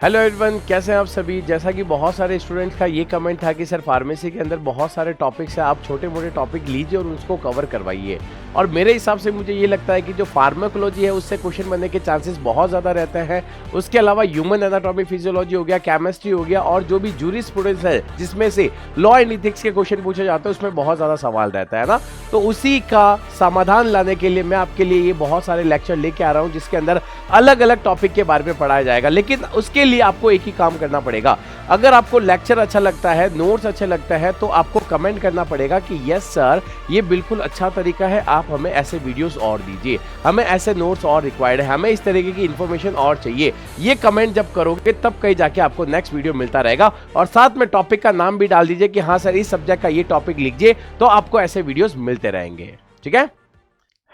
Hello everyone, कैसे हैं आप सभी। जैसा कि बहुत सारे स्टूडेंट्स का ये कमेंट था कि सर फार्मेसी के अंदर बहुत सारे टॉपिक्स हैं, आप छोटे मोटे टॉपिक लीजिए और उसको कवर करवाइए। और मेरे हिसाब से मुझे ये लगता है कि जो फार्माकोलॉजी है उससे क्वेश्चन बनने के चांसेस बहुत ज़्यादा रहते हैं। उसके अलावा ह्यूमन एनाटॉमी, फिजियोलॉजी हो गया, केमिस्ट्री हो गया, और जो भी जूरिस्प्रूडेंस है जिसमें से लॉ एंड इथिक्स के क्वेश्चन पूछे जाते हैं उसमें बहुत ज़्यादा सवाल रहता है ना। तो उसी का समाधान लाने के लिए मैं आपके लिए ये बहुत सारे लेक्चर लेके आ रहा हूँ जिसके अंदर अलग अलग टॉपिक के बारे में पढ़ाया जाएगा। लेकिन उसके लिए आपको एक ही काम करना पड़ेगा। अगर आपको लेक्चर अच्छा लगता है, नोट्स अच्छे लगता है, तो आपको कमेंट करना पड़ेगा कि यस सर, ये बिल्कुल अच्छा तरीका है, आप हमें ऐसे वीडियोस और दीजिए, हमें ऐसे नोट्स और रिक्वायर्ड है, हमें इस तरीके की इंफॉर्मेशन और चाहिए। ये कमेंट जब करोगे तब कहीं जाके आपको नेक्स्ट वीडियो मिलता रहेगा। और साथ में टॉपिक का नाम भी डाल दीजिए कि हाँ सर, इस सब्जेक्ट का ये टॉपिक लिखिए, तो आपको ऐसे वीडियोस मिलते रहेंगे। ठीक है।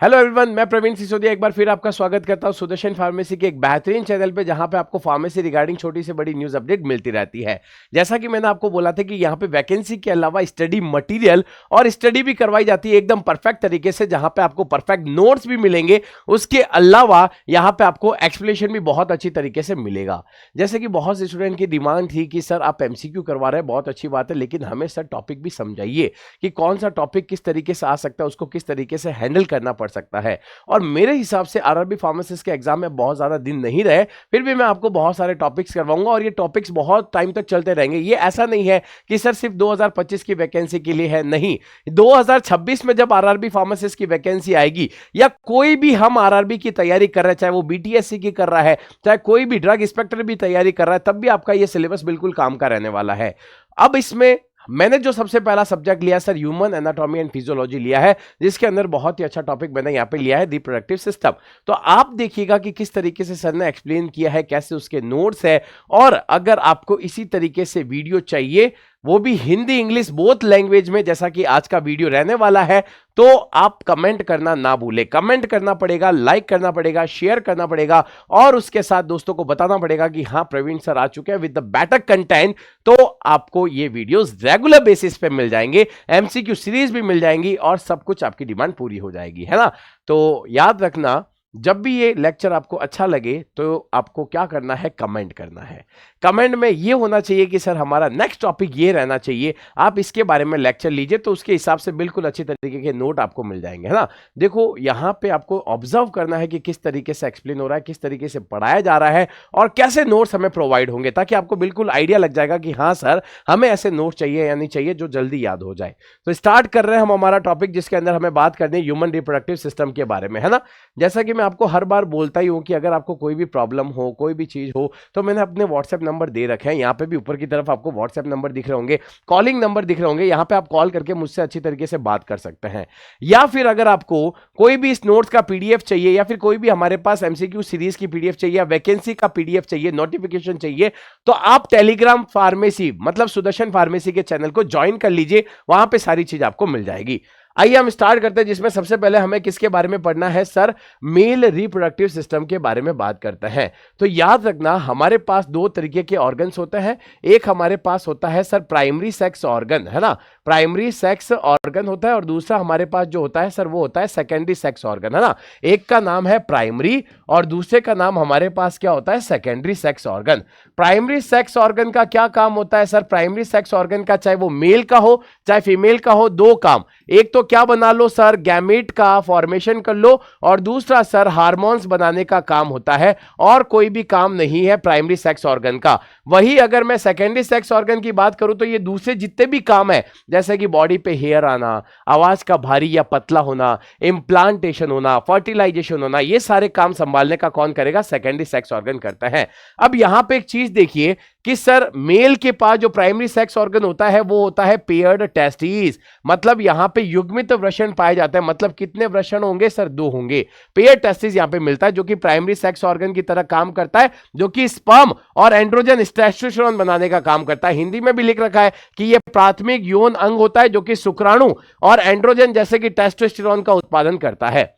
हेलो एवरीवन, मैं प्रवीण सिसोदिया एक बार फिर आपका स्वागत करता हूं सुदर्शन फार्मेसी के एक बेहतरीन चैनल पे, जहां पे आपको फार्मेसी रिगार्डिंग छोटी से बड़ी न्यूज अपडेट मिलती रहती है। जैसा कि मैंने आपको बोला था कि यहां पे वैकेंसी के अलावा स्टडी मटेरियल और स्टडी भी करवाई जाती है एकदम परफेक्ट तरीके से, जहां पे आपको परफेक्ट नोट्स भी मिलेंगे। उसके अलावा यहां पे आपको एक्सप्लेनेशन भी बहुत अच्छी तरीके से मिलेगा। जैसे कि बहुत से स्टूडेंट की डिमांड थी कि सर आप एमसीक्यू करवा रहे हैं, बहुत अच्छी बात है, लेकिन हमें सर टॉपिक भी समझाइए कि कौन सा टॉपिक किस तरीके से आ सकता है, उसको किस तरीके से हैंडल करना पड़ सकता है। और मेरे हिसाब से आरआरबी फार्मासिस्ट के एग्जाम में बहुत ज्यादा दिन नहीं रहे, फिर भी मैं आपको बहुत सारे टॉपिक्स करवाऊंगा और ये टॉपिक्स बहुत टाइम तक चलते रहेंगे। ये ऐसा नहीं है कि सर सिर्फ 2025 की वैकेंसी के लिए है, नहीं। 2026 में जब आरआरबी फार्मासिस्ट की वैकेंसी आएगी, या कोई भी हम आरआरबी की तैयारी कर रहे हैं, चाहे वो बीटीएससी की कर रहा है, चाहे कोई भी ड्रग इंस्पेक्टर भी तैयारी कर रहा है, तब भी आपका ये सिलेबस बिल्कुल काम का रहने वाला है। अब इसमें मैंने जो सबसे पहला सब्जेक्ट लिया sir, human anatomy and physiology लिया है, जिसके अंदर बहुत ही अच्छा टॉपिक मैंने यहाँ पे लिया है, रिप्रोडक्टिव सिस्टम। तो आप देखिएगा कि किस तरीके से सर ने एक्सप्लेन किया है, कैसे उसके नोट्स है। और अगर आपको इसी तरीके से वीडियो चाहिए, वो भी हिंदी इंग्लिश बोथ लैंग्वेज में, जैसा कि आज का वीडियो रहने वाला है, तो आप कमेंट करना ना भूले। कमेंट करना पड़ेगा, लाइक करना पड़ेगा, शेयर करना पड़ेगा, और उसके साथ दोस्तों को बताना पड़ेगा कि हाँ प्रवीण सर आ चुके हैं विद द बेटर कंटेंट। तो आपको ये वीडियोस रेगुलर बेसिस पे मिल जाएंगे, एमसीक्यू सीरीज भी मिल जाएंगी, और सब कुछ आपकी डिमांड पूरी हो जाएगी, है ना। तो याद रखना, जब भी ये लेक्चर आपको अच्छा लगे तो आपको क्या करना है, कमेंट करना है। कमेंट में ये होना चाहिए कि सर हमारा नेक्स्ट टॉपिक ये रहना चाहिए, आप इसके बारे में लेक्चर लीजिए, तो उसके हिसाब से बिल्कुल अच्छी तरीके के नोट आपको मिल जाएंगे, है ना। देखो यहाँ पे आपको ऑब्जर्व करना है कि किस तरीके से एक्सप्लेन हो रहा है, किस तरीके से पढ़ाया जा रहा है, और कैसे नोट्स हमें प्रोवाइड होंगे, ताकि आपको बिल्कुल आइडिया लग जाएगा कि हाँ सर, हमें ऐसे नोट चाहिए या नहीं चाहिए जो जल्दी याद हो जाए। तो स्टार्ट कर रहे हैं हम हमारा टॉपिक, जिसके अंदर हमें बात करनी है ह्यूमन रिप्रोडक्टिव सिस्टम के बारे में, है ना। जैसा कि मैं आपको हर बार बोलता ही हूं कि अगर आपको कोई भी प्रॉब्लम हो, कोई भी चीज हो, तो मैंने अपने व्हाट्सएप नंबर दे रखे हैं। यहाँ पे भी ऊपर की तरफ आपको व्हाट्सएप नंबर दिख रहे होंगे, कॉलिंग नंबर दिख रहे होंगे, यहाँ पे आप कॉल करके मुझसे अच्छी तरीके से बात कर सकते हैं। या फिर अगर आपको कोई भी इस नोट्स का पीडीएफ चाहिए, या फिर कोई भी हमारे पास एमसीक्यू सीरीज की पीडीएफ चाहिए, या वैकेंसी का पीडीएफ चाहिए, नोटिफिकेशन चाहिए, तो आप टेलीग्राम फार्मेसी मतलब सुदर्शन फार्मेसी के चैनल को ज्वाइन कर लीजिए, वहां पे सारी चीज आपको मिल जाएगी। आइए हम स्टार्ट करते हैं, जिसमें सबसे पहले हमें किसके बारे में पढ़ना है सर, मेल रिप्रोडक्टिव सिस्टम के बारे में बात करते हैं। तो याद रखना, हमारे पास दो तरीके के ऑर्गन्स होते हैं। एक हमारे पास होता है सर प्राइमरी सेक्स ऑर्गन, है ना, प्राइमरी सेक्स ऑर्गन होता है, और दूसरा हमारे पास जो होता है सर वो होता है सेकेंडरी सेक्स ऑर्गन, है ना। एक का नाम है प्राइमरी और दूसरे का नाम हमारे पास क्या होता है, secondary sex organ. Primary sex organ का क्या काम होता है सर, प्राइमरी सेक्स ऑर्गन का, चाहे वो मेल का हो चाहे फीमेल का हो, दो काम। एक तो क्या बना लो सर, गैमेट का फॉर्मेशन कर लो, और दूसरा सर हार्मोन्स बनाने का काम होता है, और कोई भी काम नहीं है प्राइमरी सेक्स ऑर्गन का। वही अगर मैं सेकेंडरी सेक्स ऑर्गन की बात करूं, तो ये दूसरे जितने भी काम है, जैसे कि बॉडी पे हेयर आना, आवाज का भारी या पतला होना, इम्प्लांटेशन होना, फर्टिलाइजेशन होना, ये सारे काम संभालने का कौन करेगा, सेकेंडरी सेक्स ऑर्गन करता है। अब यहां पे एक चीज देखिए कि सर मेल के पास जो प्राइमरी सेक्स ऑर्गन होता है वो होता है पेयर्ड टेस्टिस, मतलब यहां पे युग्मित वृषण पाए जाते हैं। मतलब कितने वृषण होंगे सर, दो होंगे। पेयर्ड टेस्टिस यहां पे मिलता है, जो कि प्राइमरी सेक्स ऑर्गन की तरह काम करता है, जो कि स्पर्म और एंड्रोजन टेस्टोस्टेरोन बनाने का काम करता है। हिंदी में भी लिख रखा है कि यह प्राथमिक यौन अंग होता है, जो कि शुक्राणु और एंड्रोजन जैसे कि टेस्टोस्टेरोन का उत्पादन करता है।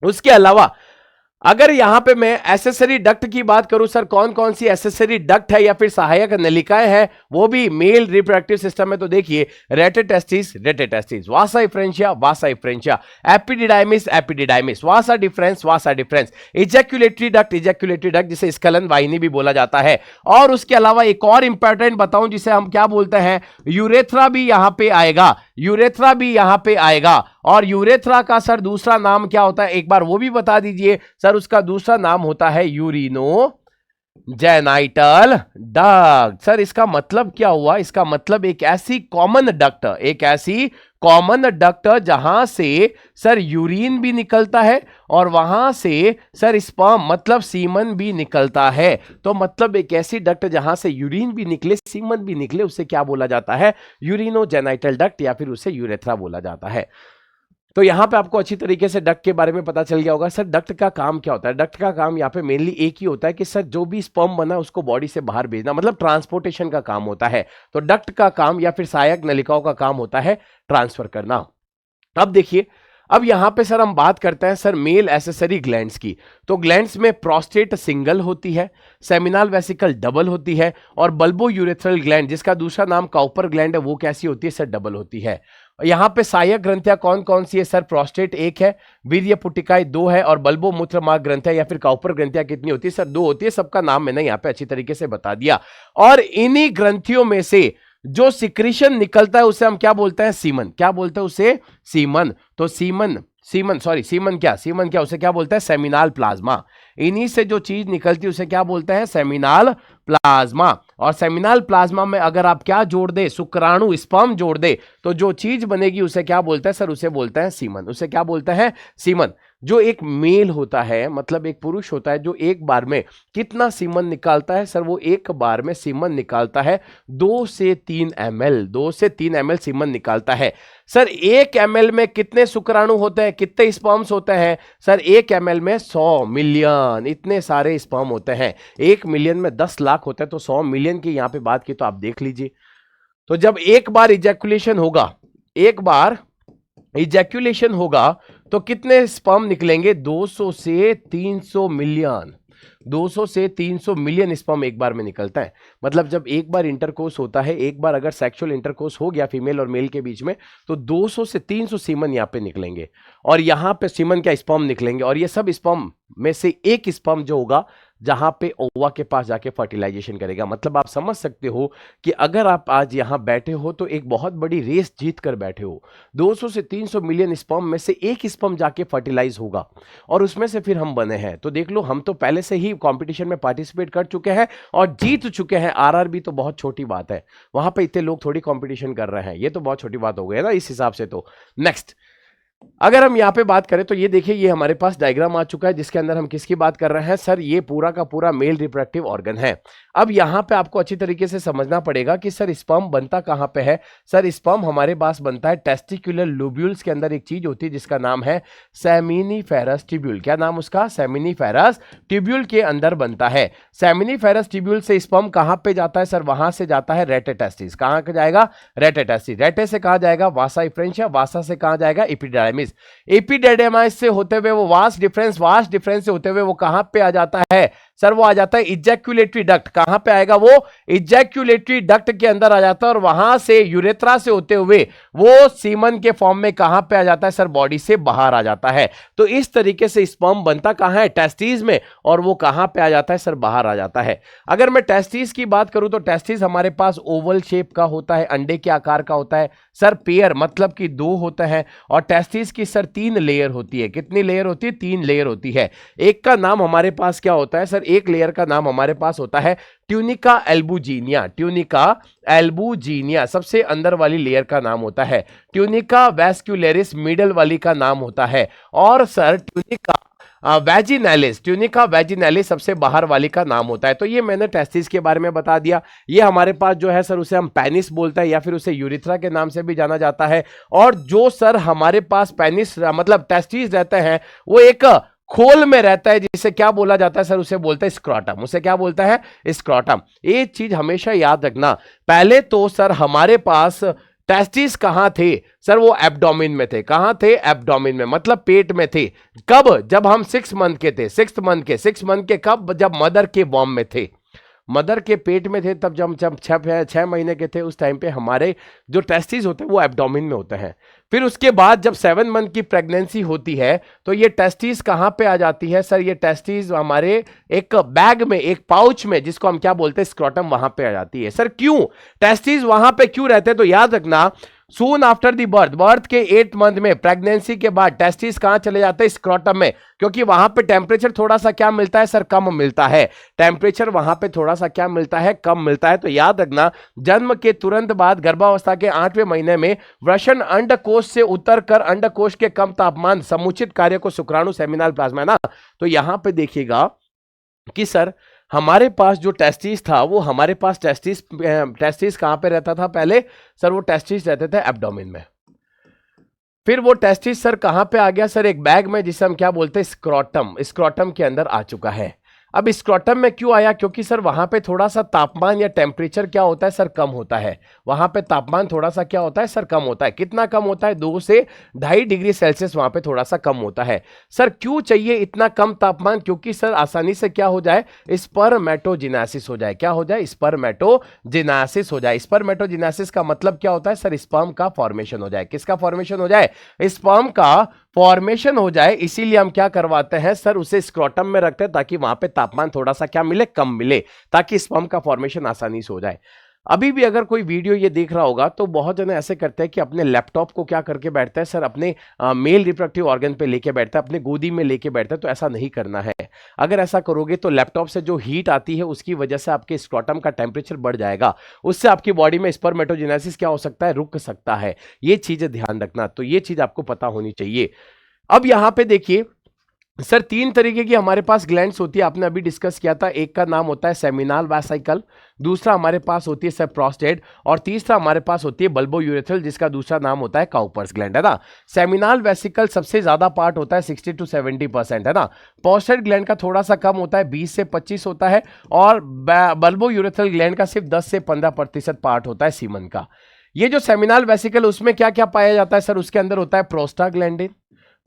उसके अलावा अगर यहां पे मैं एसेसरी डक्ट की बात करूं सर, कौन कौन सी एसेसरी डक्ट है या फिर सहायक नलिकाएं हैं वो भी मेल रिप्रोडक्टिव सिस्टम में, तो देखिए रेटेटेस्टिस, वासा इफ्रेंशिया, एपिडिडाइमिस वासा डिफरेंस, इजैक्यूलेटरी डक्ट जिसे स्खलन वाहिनी भी बोला जाता है। और उसके अलावा एक और इंपॉर्टेंट बताऊं जिसे हम क्या बोलते हैं, यूरेथ्रा भी यहां पे आएगा, और यूरेथ्रा का सर दूसरा नाम क्या होता है एक बार वो भी बता दीजिए सर। उसका दूसरा नाम होता है यूरिनो जेनाइटल डक्ट। सर इसका मतलब क्या हुआ, इसका मतलब एक ऐसी कॉमन डक्ट जहां से सर यूरिन भी निकलता है और वहां से सर स्पर्म मतलब सीमन भी निकलता है। तो मतलब एक ऐसी डक्ट जहां से यूरिन भी निकले सीमन भी निकले, उसे क्या बोला जाता है, यूरिनो जेनाइटल डक्ट या फिर उसे यूरेथ्रा बोला जाता है। तो यहां पे आपको अच्छी तरीके से डक्ट के बारे में पता चल गया होगा। सर डक्ट का काम क्या होता है, डक्ट का काम यहाँ पे मेनली एक ही होता है कि सर जो भी स्पर्म बना उसको बॉडी से बाहर भेजना, मतलब ट्रांसपोर्टेशन का काम होता है। तो डक्ट का काम या फिर सहायक नलिकाओं का काम होता है ट्रांसफर करना। अब देखिए, अब यहां पे सर हम बात करते हैं सर मेल एसेसरी ग्लैंड्स की। तो ग्लैंड्स में प्रोस्टेट सिंगल होती है, सेमिनल वेसिकल डबल होती है, और बल्बो यूरेथ्रल ग्लैंड जिसका दूसरा नाम काउपर ग्लैंड है वो कैसी होती है सर, डबल होती है। यहां पे सहायक ग्रंथियां कौन कौन सी है सर, प्रोस्टेट एक है, वीर्य पुटिकाएं दो है, और बल्बो मूत्र मार्ग ग्रंथियां या फिर काउपर ग्रंथियां कितनी होती है सर, दो होती है। सबका नाम मैंने यहाँ पे अच्छी तरीके से बता दिया। और इन्हीं ग्रंथियों में से जो सिक्रीशन निकलता है उसे हम क्या बोलते हैं, सीमन। क्या बोलते हैं उसे, सीमन। तो सीमन क्या उसे क्या बोलते हैं, सेमिनल प्लाज्मा। इन्हीं से जो चीज निकलती है उसे क्या बोलते हैं, सेमिनल प्लाज्मा। और सेमिनल प्लाज्मा में अगर आप क्या जोड़ दे, शुक्राणु स्पर्म जोड़ दे, तो जो चीज बनेगी उसे क्या बोलते हैं सर, उसे बोलते हैं सीमन। उसे क्या बोलते हैं, सीमन। जो एक मेल होता है, मतलब एक पुरुष होता है, जो एक बार में कितना सीमन निकालता है सर, वो एक बार में सीमन निकालता है 2 से 3 ml सीमन निकालता है। सर 1 ml में कितने शुक्राणु होते हैं, कितने स्पर्म्स होते हैं सर, 1 ml में 100 मिलियन, इतने सारे स्पर्म होते हैं। 1 मिलियन में 10 लाख होते हैं, तो 100 मिलियन की यहां पे बात की तो आप देख लीजिए। तो जब एक बार इजैक्यूलेशन होगा तो कितने स्पर्म निकलेंगे, 200 से 300 मिलियन। 200 से 300 मिलियन स्पर्म एक बार में निकलता है। मतलब जब एक बार इंटरकोर्स होता है, एक बार अगर सेक्सुअल इंटरकोर्स हो गया फीमेल और मेल के बीच में, तो 200 से 300 सीमन यहाँ पे निकलेंगे। और यहाँ पे सीमन क्या, स्पर्म निकलेंगे। और ये सब स्पर्म में से एक स्पर्म जो होगा जहां पे ओवा के पास जाके फर्टिलाइजेशन करेगा। मतलब आप समझ सकते हो कि अगर आप आज यहां बैठे हो तो एक बहुत बड़ी रेस जीत कर बैठे हो। 200 से 300 मिलियन स्पर्म में से एक स्पर्म जाके फर्टिलाइज होगा और उसमें से फिर हम बने हैं। तो देख लो, हम तो पहले से ही कंपटीशन में पार्टिसिपेट कर चुके हैं और जीत चुके हैं। आरआरबी तो बहुत छोटी बात है, वहां पे इतने लोग थोड़ी कंपटीशन कर रहे हैं, ये तो बहुत छोटी बात हो गई है ना इस हिसाब से। तो नेक्स्ट अगर हम यहां पे बात करें तो ये देखिए, ये हमारे पास डायग्राम आ चुका है जिसके अंदर हम किसकी बात कर रहे हैं सर, ये पूरा का पूरा मेल रिप्रोडक्टिव ऑर्गन है। अब यहां पे आपको अच्छी तरीके से समझना पड़ेगा कि सर स्पर्म बनता कहां पे है। सर स्पर्म हमारे पास बनता है टेस्टिकुलर लोब्यूल्स के अंदर। एक चीज होती है जिसका नाम है सेमिनिफेरस ट्यूब्यूल। क्या नाम उसका, सेमिनिफेरस ट्यूब्यूल के अंदर बनता है। सेमिनिफेरस ट्यूब्यूल से स्पर्म कहां पे जाता है सर, वहां से जाता है रेटेटेस्टिस। कहां जाएगा, रेटेटेस्टिस। रेटे से कहां जाएगा, वासा इफ्रेंशिया। वासा से कहां जाएगा, एपिडिडाइमिस। एपिडिडाइमिस से होते हुए वो वास डिफरेंस से होते हुए वो कहां पे आ जाता है सर, वो आ जाता है इजैक्यूलेटरी डक्ट। कहां पे आएगा, वो इजैक्यूलेटरी डक्ट के अंदर आ जाता है और वहां से यूरेथ्रा से होते हुए वो सीमन के फॉर्म में कहां पे आ जाता है सर, बॉडी से बाहर आ जाता है। तो इस तरीके से स्पर्म बनता कहां है, टेस्टिस में, और वो कहां पे आ जाता है सर, बाहर आ जाता है। अगर मैं टेस्टिस की बात करूं तो टेस्टिस हमारे पास ओवल शेप का होता है, अंडे के आकार का होता है सर। पेयर मतलब कि 2 होता है। और टेस्टिस की सर 3 लेयर होती है। कितनी लेयर होती है, 3 लेयर होती है। एक का नाम हमारे पास क्या होता है सर, एक लेयर का नाम हमारे पास होता है ट्यूनिका एल्बुजिनिया। ट्यूनिका एल्बुजिनिया सबसे अंदर वाली लेयर का नाम होता है। ट्यूनिका वैस्कुलरिस मिडल वाली का नाम होता है। और सर ट्यूनिका वैजिनैलिस सबसे बाहर वाली का नाम होता है। तो ये मैंने टेस्टिस के बारे में बता दिया। ये हमारे पास जो है सर, उसे हम पेनिस बोलते हैं या फिर उसे यूरिथ्रा के नाम से भी जाना जाता है। और जो सर हमारे पास पेनिस मतलब टेस्टिस रहते हैं, वो एक खोल में रहता है जिसे क्या बोला जाता है सर, उसे बोलते हैं स्क्रॉटम। उसे क्या बोलता है, स्क्रॉटम। एक चीज हमेशा याद रखना, पहले तो सर हमारे पास टेस्टिस कहां थे सर? वो एब्डोमेन में थे। कहां थे? एब्डोमेन में, मतलब पेट में थे। कब? जब हम 6 मंथ के थे। 6 मंथ के कब? जब मदर के वॉर्म में थे, मदर के पेट में थे, तब जब 6 महीने के थे उस टाइम पे हमारे जो टेस्टिस होते हैं वो एब्डोमेन में होते हैं। फिर उसके बाद जब 7 मंथ की प्रेगनेंसी होती है तो ये टेस्टिस कहां पे आ जाती है सर? ये टेस्टिस हमारे एक बैग में, एक पाउच में, जिसको हम क्या बोलते हैं, स्क्रोटम, वहां पे आ जाती है। सर क्यों टेस्टिस वहां पे क्यों रहते हैं? तो याद रखना, soon after the birth, birth के 8 मंथ में, प्रेगनेंसी के बाद टेस्टिस कहां चले जाते हैं? स्क्रोटम में, क्योंकि वहां पे टेम्परेचर थोड़ा सा क्या मिलता है सर? कम मिलता है। टेम्परेचर वहां पे थोड़ा सा क्या मिलता है? कम मिलता है। तो याद रखना, जन्म के तुरंत बाद गर्भावस्था के 8वें महीने में वृषण अंडकोश से उतरकर अंडकोश के कम तापमान समुचित कार्य को शुक्राणु सेमिनल प्लाज्मा, है ना। तो यहां पे देखिएगा कि सर हमारे पास जो टेस्टिस था, वो हमारे पास टेस्टिस कहां पे रहता था पहले सर? वो टेस्टिस रहते थे एब्डोमेन में। फिर वो टेस्टिस सर कहां पे आ गया सर? एक बैग में, जिसे हम क्या बोलते हैं? स्क्रोटम। स्क्रोटम के अंदर आ चुका है। अब स्क्रोटम में क्यों आया? क्योंकि सर वहां पे थोड़ा सा तापमान या टेम्परेचर क्या होता है सर? कम होता है। वहां पे तापमान थोड़ा सा क्या होता है सर? कम होता है। कितना कम होता है? 2 से 2.5 डिग्री सेल्सियस वहां पे थोड़ा सा कम होता है। सर क्यों चाहिए इतना कम तापमान? क्योंकि सर आसानी से क्या हो जाए? स्पर्मेटोजेनेसिस हो जाए। क्या हो जाए? स्पर्मेटोजेनेसिस हो जाए। स्पर्मेटोजेनेसिस का मतलब क्या होता है सर? स्पर्म का फॉर्मेशन हो जाए। किसका फॉर्मेशन हो जाए? स्पर्म का फॉर्मेशन हो जाए। इसीलिए हम क्या करवाते हैं सर? उसे स्क्रोटम में रखते हैं ताकि वहां पे तापमान थोड़ा सा क्या मिले? कम मिले, ताकि स्पर्म का फॉर्मेशन आसानी से हो जाए। अभी भी अगर कोई वीडियो ये देख रहा होगा तो बहुत जने ऐसे करते हैं कि अपने लैपटॉप को क्या करके बैठता है सर? अपने मेल रिप्रोडक्टिव ऑर्गन पे लेके बैठता है, अपने गोदी में लेके बैठता है। तो ऐसा नहीं करना है। अगर ऐसा करोगे तो लैपटॉप से जो हीट आती है उसकी वजह से आपके स्क्रोटम का टेम्परेचर बढ़ जाएगा। उससे आपकी बॉडी में स्पर्मेटोजेनेसिस क्या हो सकता है? रुक सकता है। ये चीजें ध्यान रखना। तो ये चीज आपको पता होनी चाहिए। अब यहां पे देखिए सर, 3 तरीके की हमारे पास ग्लैंड्स होती है। आपने अभी डिस्कस किया था। एक का नाम होता है सेमिनल वेसिकल, दूसरा हमारे पास होती है सर प्रोस्टेट, और तीसरा हमारे पास होती है बल्बोयूरेथ्रल, जिसका दूसरा नाम होता है काउपर्स ग्लैंड, है ना। सेमिनल वेसिकल सबसे ज्यादा पार्ट होता है, 60 to 70%, है ना। प्रोस्टेट ग्लैंड का थोड़ा सा कम होता है, 20 से 25 होता है, और बल्बोयूरेथ्रल ग्लैंड का सिर्फ 10 से 15% पार्ट होता है सीमन का। ये जो सेमिनल वेसिकल, उसमें क्या क्या पाया जाता है सर? उसके अंदर होता है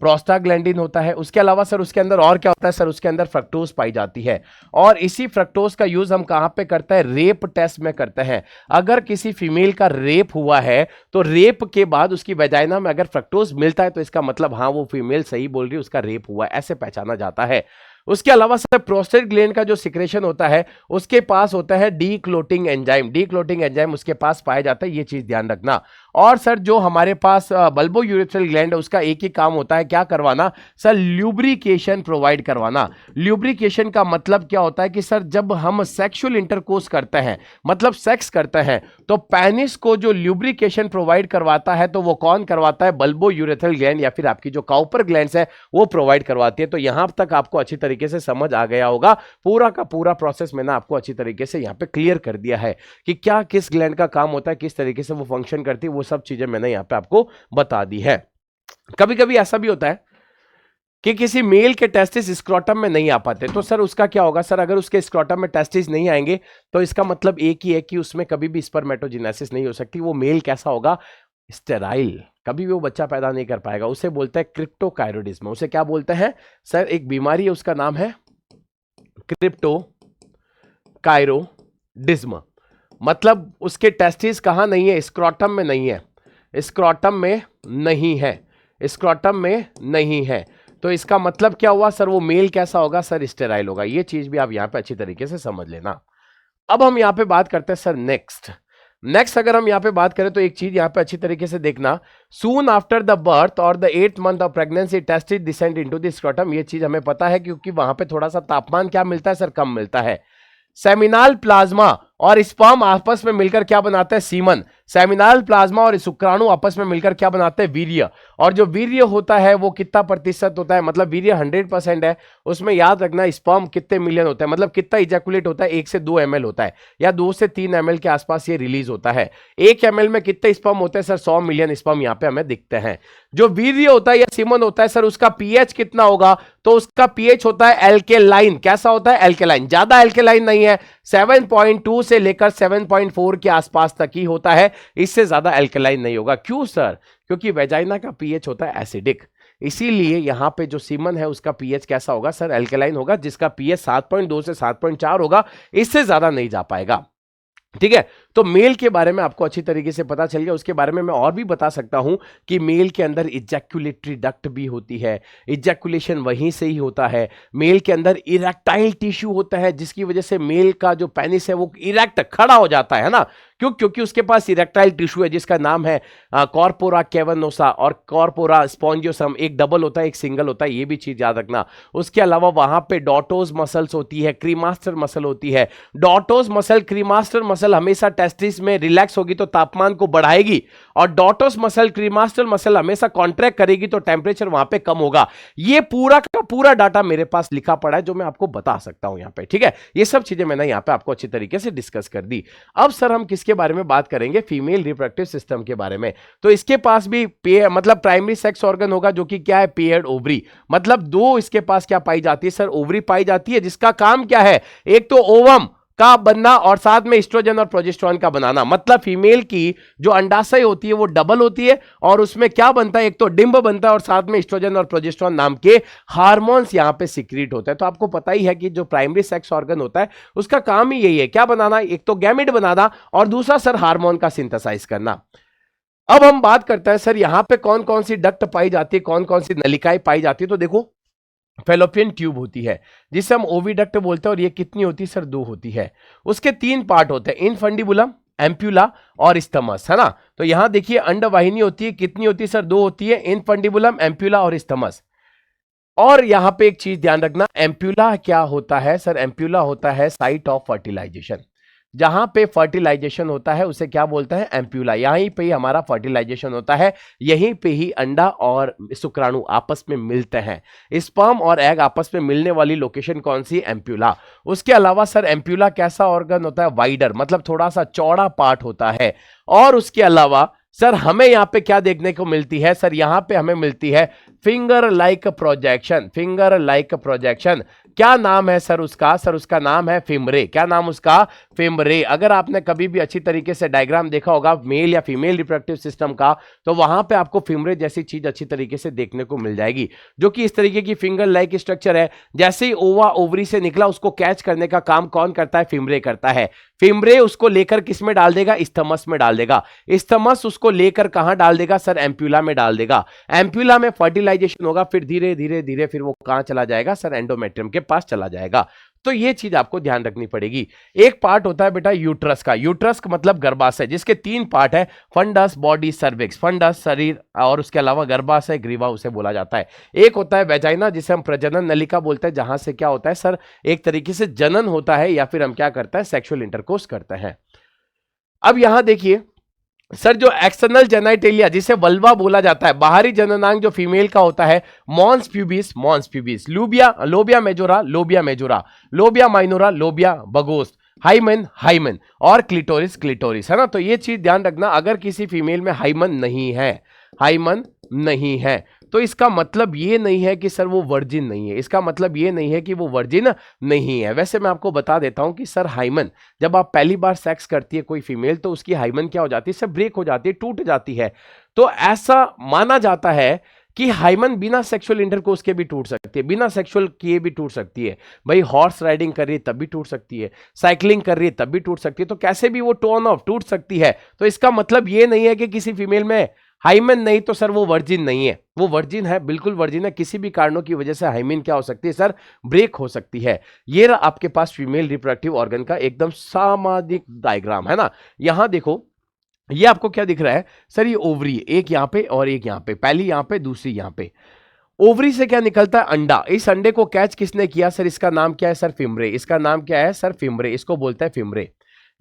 प्रोस्टाग्लैंडिन होता है। उसके अलावा सर उसके अंदर और क्या होता है सर? उसके अंदर फ्रक्टोज पाई जाती है। और इसी फ्रक्टोज का यूज हम कहां पे करते हैं? रेप टेस्ट में करते हैं। अगर किसी फीमेल का रेप हुआ है तो रेप के बाद उसकी वेजाइना में अगर फ्रक्टोज मिलता है तो इसका मतलब हाँ, वो फीमेल सही बोल रही है, उसका रेप हुआ है, ऐसे पहचाना जाता है। उसके अलावा सर प्रोस्टेट ग्लैंड का जो सिक्रेशन होता है उसके पास होता है डीक्लोटिंग एंजाइम उसके पास पाया जाता है। ये चीज ध्यान रखना। और सर जो हमारे पास बल्बोयूरेथ्रल ग्लैंड है उसका एक ही काम होता है, क्या करवाना सर? ल्यूब्रिकेशन प्रोवाइड करवाना। ल्यूब्रिकेशन का मतलब क्या होता है कि सर जब हम सेक्सुअल इंटरकोर्स करते हैं, मतलब सेक्स करते हैं, तो पेनिस को जो ल्यूब्रिकेशन प्रोवाइड करवाता है तो वो कौन करवाता है? बल्बोयूरेथ्रल ग्लैंड या फिर आपकी जो काउपर ग्लैंड्स है वो प्रोवाइड करवाती है। तो यहां तक आपको अच्छी तरीके से समझ आ गया होगा। पूरा का पूरा प्रोसेस मैंने आपको अच्छी तरीके से यहां पे क्लियर कर दिया है कि क्या किस ग्लैंड का काम होता है, किस तरीके से वो फंक्शन करती है, वो सब चीजें मैंने यहां पे आपको बता दी है। कभी कभी ऐसा भी होता है कि किसी मेल के टेस्टिस स्क्रोटम में नहीं आ पाते, तो सर उसका क्या होगा सर? अगर उसके स्क्रोटम में टेस्टिस नहीं आएंगे तो इसका मतलब एक ही है कि उसमें कभी भी स्पर्मेटोजेनेसिस नहीं हो सकती। वो मेल कैसा होगा? स्टेराइल, कभी भी वो बच्चा पैदा नहीं कर पाएगा। उसे बोलते हैं क्रिप्टोकाइरोडिज्म। उसे क्या बोलते हैं सर? एक बीमारी है, उसका नाम है क्रिप्टोकाइरोडिज्म। मतलब उसके टेस्टिस कहां नहीं है? स्क्रोटम में नहीं है, स्क्रोटम में नहीं है, स्क्रोटम में नहीं है। तो इसका मतलब क्या हुआ सर? वो मेल कैसा होगा सर? स्टेराइल होगा। ये चीज भी आप यहां पे अच्छी तरीके से समझ लेना। अब हम यहां पे बात करते हैं सर नेक्स्ट अगर हम यहां पे बात करें तो एक चीज यहां पे अच्छी तरीके से देखना, सून आफ्टर द बर्थ और the 8th month of pregnancy testis descend into the scrotum. ये चीज हमें पता है क्योंकि वहां पे थोड़ा सा तापमान क्या मिलता है सर? कम मिलता है। सेमिनल प्लाज्मा और स्पर्म आपस में मिलकर क्या बनाते हैं? सीमन। सेमिनल प्लाज्मा और शुक्राणु आपस में मिलकर क्या बनाते हैं? वीर्य। और जो वीर्य होता है वो कितना प्रतिशत होता है? मतलब वीर्य 100% है। उसमें याद रखना स्पर्म कितने मिलियन होता है, मतलब कितना इजैकुलेट होता है? 1 से 2 ml होता है, या 2 से 3 ml के आसपास ये रिलीज होता है। 1 ml में कितने स्पर्म होते हैं सर? 100 मिलियन स्पर्म यहाँ पे हमें दिखते हैं। जो वीर्य होता है या सीमन होता है सर, उसका पीएच कितना होगा? तो उसका पीएच होता है एल्केलाइन। कैसा होता है? एल्केलाइन। ज्यादा एल्केलाइन नहीं है, 7.2 से लेकर 7.4 के आसपास तक ही होता है, इससे ज्यादा एल्कलाइन नहीं होगा। क्यों सर? क्योंकि वेजाइना का पीएच होता है एसिडिक, इसीलिए यहां पे जो सीमन है उसका पीएच कैसा होगा सर? एल्कलाइन होगा, जिसका पीएच 7.2 से 7.4 होगा, इससे ज्यादा नहीं जा पाएगा। ठीक है, तो मेल के बारे में आपको अच्छी तरीके से पता चल गया। उसके बारे में मैं और भी बता सकता हूं कि मेल के अंदर इजैक्युलेटरी डक्ट भी होती है, इजैक्युलेशन वहीं से ही होता है। मेल के अंदर इरेक्टाइल टिश्यू होता है, जिसकी वजह से मेल का जो पेनिस है वो इरेक्ट खड़ा हो जाता है ना। क्यों? क्योंकि उसके पास इरेक्टाइल टिश्यू है जिसका नाम है कॉर्पोरा कैवर्नोसा और कॉर्पोरा स्पॉन्जियोसम। एक डबल होता है, एक सिंगल होता है, ये भी चीज याद रखना। उसके अलावा वहां पे डॉटोज मसल्स होती है, क्रीमास्टर मसल होती है। डॉटोज मसल, क्रीमास्टर मसल हमेशा टेस्टिस में रिलैक्स होगी तो तापमान को बढ़ाएगी, और डॉटोस मसल, क्रीमास्टर मसल हमेशा कॉन्ट्रैक्ट करेगी तो टेम्परेचर वहां पे कम होगा। ये पूरा का पूरा डाटा मेरे पास लिखा पड़ा है जो मैं आपको बता सकता हूं यहां पे। ठीक है, ये सब चीजें मैंने यहां पे आपको अच्छी तरीके से डिस्कस कर दी। अब सर हम किसके बारे में बात करेंगे? फीमेल रिप्रोडक्टिव सिस्टम के बारे में। तो इसके पास भी मतलब प्राइमरी सेक्स ऑर्गन होगा, जो कि क्या है? Paired ovary. मतलब दो इसके पास क्या पाई जाती है सर? ओवरी पाई जाती है, जिसका काम क्या है? एक तो ओवम का बनना और साथ में एस्ट्रोजन और प्रोजेस्टेरोन का बनाना। मतलब फीमेल की जो अंडाशय होती है वो डबल होती है, और उसमें क्या बनता है? एक तो डिंब बनता है और साथ में एस्ट्रोजन और प्रोजेस्टेरोन नाम के हार्मोन्स यहां पे सीक्रेट होते हैं। तो आपको पता ही है कि जो प्राइमरी सेक्स ऑर्गन होता है उसका काम ही यही है, क्या बनाना? एक तो गैमेट बनाना और दूसरा सर हार्मोन का सिंथेसाइज करना। अब हम बात करते हैं सर यहां पे कौन कौन सी डक्ट पाई जाती है, कौन कौन सी नलिकाएं पाई जाती है। तो देखो, फेलोपियन ट्यूब होती है जिसे हम ओविडक्ट बोलते हैं, और ये कितनी होती है सर? 2 होती है। उसके 3 पार्ट होते हैं, इनफंडिबुलम, एम्प्यूला और स्थमस, है ना। तो यहां देखिए अंडवाहिनी होती है, कितनी होती है सर? 2 होती है, इनफंडिबुलम, एम्प्यूला और स्थमस। और यहां पे एक चीज ध्यान रखना, एम्प्यूला क्या होता है सर? एम्प्यूला होता है साइट ऑफ फर्टिलाइजेशन। जहां पे फर्टिलाइजेशन होता है उसे क्या बोलता है? एम्प्यूला। यहीं पे ही हमारा फर्टिलाइजेशन होता है, यहीं पे ही अंडा और शुक्राणु आपस में मिलते हैं। स्पर्म और एग आपस में मिलने वाली लोकेशन कौन सी? एम्प्यूला। उसके अलावा सर एम्प्यूला कैसा ऑर्गन होता है? वाइडर, मतलब थोड़ा सा चौड़ा पार्ट होता है। और उसके अलावा सर हमें यहां पे क्या देखने को मिलती है सर? यहां पे हमें मिलती है finger like projection. Finger like projection, क्या नाम है सर उसका? सर उसका नाम है फिमरे। क्या नाम उसका? फिमरे। अगर आपने कभी भी अच्छी तरीके से डायग्राम देखा होगा मेल या फीमेल रिप्रोडक्टिव सिस्टम का, तो वहां पे आपको फिमरे जैसी चीज अच्छी तरीके से देखने को मिल जाएगी, जो कि इस तरीके की फिंगर लाइक स्ट्रक्चर है। जैसे ही ओवा ओवरी से निकला उसको कैच करने का काम कौन करता है? फिमरे करता है। फिमरे उसको लेकर किस में डाल देगा? स्थमस में डाल देगा। स्थमस उसको लेकर कहां डाल देगा सर? एम्प्यूला में डाल देगा। एम्प्यूला में फर्टिलाइजेशन होगा, फिर धीरे धीरे धीरे फिर वो कहां चला जाएगा सर? एंडोमेट्रियम के पास चला जाएगा। तो ये चीज आपको ध्यान रखनी पड़ेगी। एक पार्ट होता है बेटा यूट्रस का। यूट्रस का मतलब गर्भाशय, जिसके 3 पार्ट है, फंडस, बॉडी, सर्विक्स। फंडस शरीर, और उसके अलावा गर्भाशय, ग्रीवा उसे बोला जाता है। एक होता है वेजाइना, जिसे हम प्रजनन नलिका बोलते हैं, जहां से क्या होता है सर? एक तरीके से जनन होता है, या फिर हम क्या करते हैं? सेक्सुअल इंटरकोर्स करते हैं। अब यहां देखिए सर, जो एक्सटर्नल जेनाइटेलिया जिसे वल्वा बोला जाता है, बाहरी जननांग जो फीमेल का होता है, मॉन्स प्यूबिस, मॉन्स प्यूबिस, लूबिया, लोबिया मेजोरा, लोबिया मेजोरा, लोबिया माइनोरा, लोबिया बगोस्ट, हाइमन, हाइमन, और क्लिटोरिस, क्लिटोरिस, है ना। तो ये चीज ध्यान रखना, अगर किसी फीमेल में हाइमन नहीं है, हाइमन नहीं है, तो इसका मतलब ये नहीं है कि सर वो वर्जिन नहीं है। इसका मतलब ये नहीं है कि वो वर्जिन नहीं है। वैसे मैं आपको बता देता हूं कि सर हाइमन, जब आप पहली बार सेक्स करती है कोई फीमेल, तो उसकी हाइमन क्या हो जाती है सर? ब्रेक हो जाती है, टूट जाती है। तो ऐसा माना जाता है कि हाइमन बिना सेक्सुअल इंटरकोर्स के भी टूट सकती है, बिना सेक्सुअल किए भी टूट सकती है। भाई हॉर्स राइडिंग कर रही है तब भी टूट सकती है, साइकिलिंग कर रही है तब भी टूट सकती है, तो कैसे भी वो टर्न ऑफ टूट सकती है। तो इसका मतलब ये नहीं है कि किसी फीमेल में हाइमन नहीं तो सर वो वर्जिन नहीं है। वो वर्जिन है, बिल्कुल वर्जिन है। किसी भी कारणों की वजह से हाइमन क्या हो सकती है सर? ब्रेक हो सकती है। ये रहा आपके पास फीमेल रिप्रोडक्टिव ऑर्गन का एकदम सामाजिक डायग्राम, है ना। यहां देखो, ये आपको क्या दिख रहा है सर? ये ओवरी, एक यहां पे और एक यहां पे, पहली यहां पे, दूसरी यहां पे। ओवरी से क्या निकलता है? अंडा। इस अंडे को कैच किसने किया सर? इसका नाम क्या है सर? फिमरे। इसका नाम क्या है सर? फिमरे। इसको बोलते हैं फिमरे।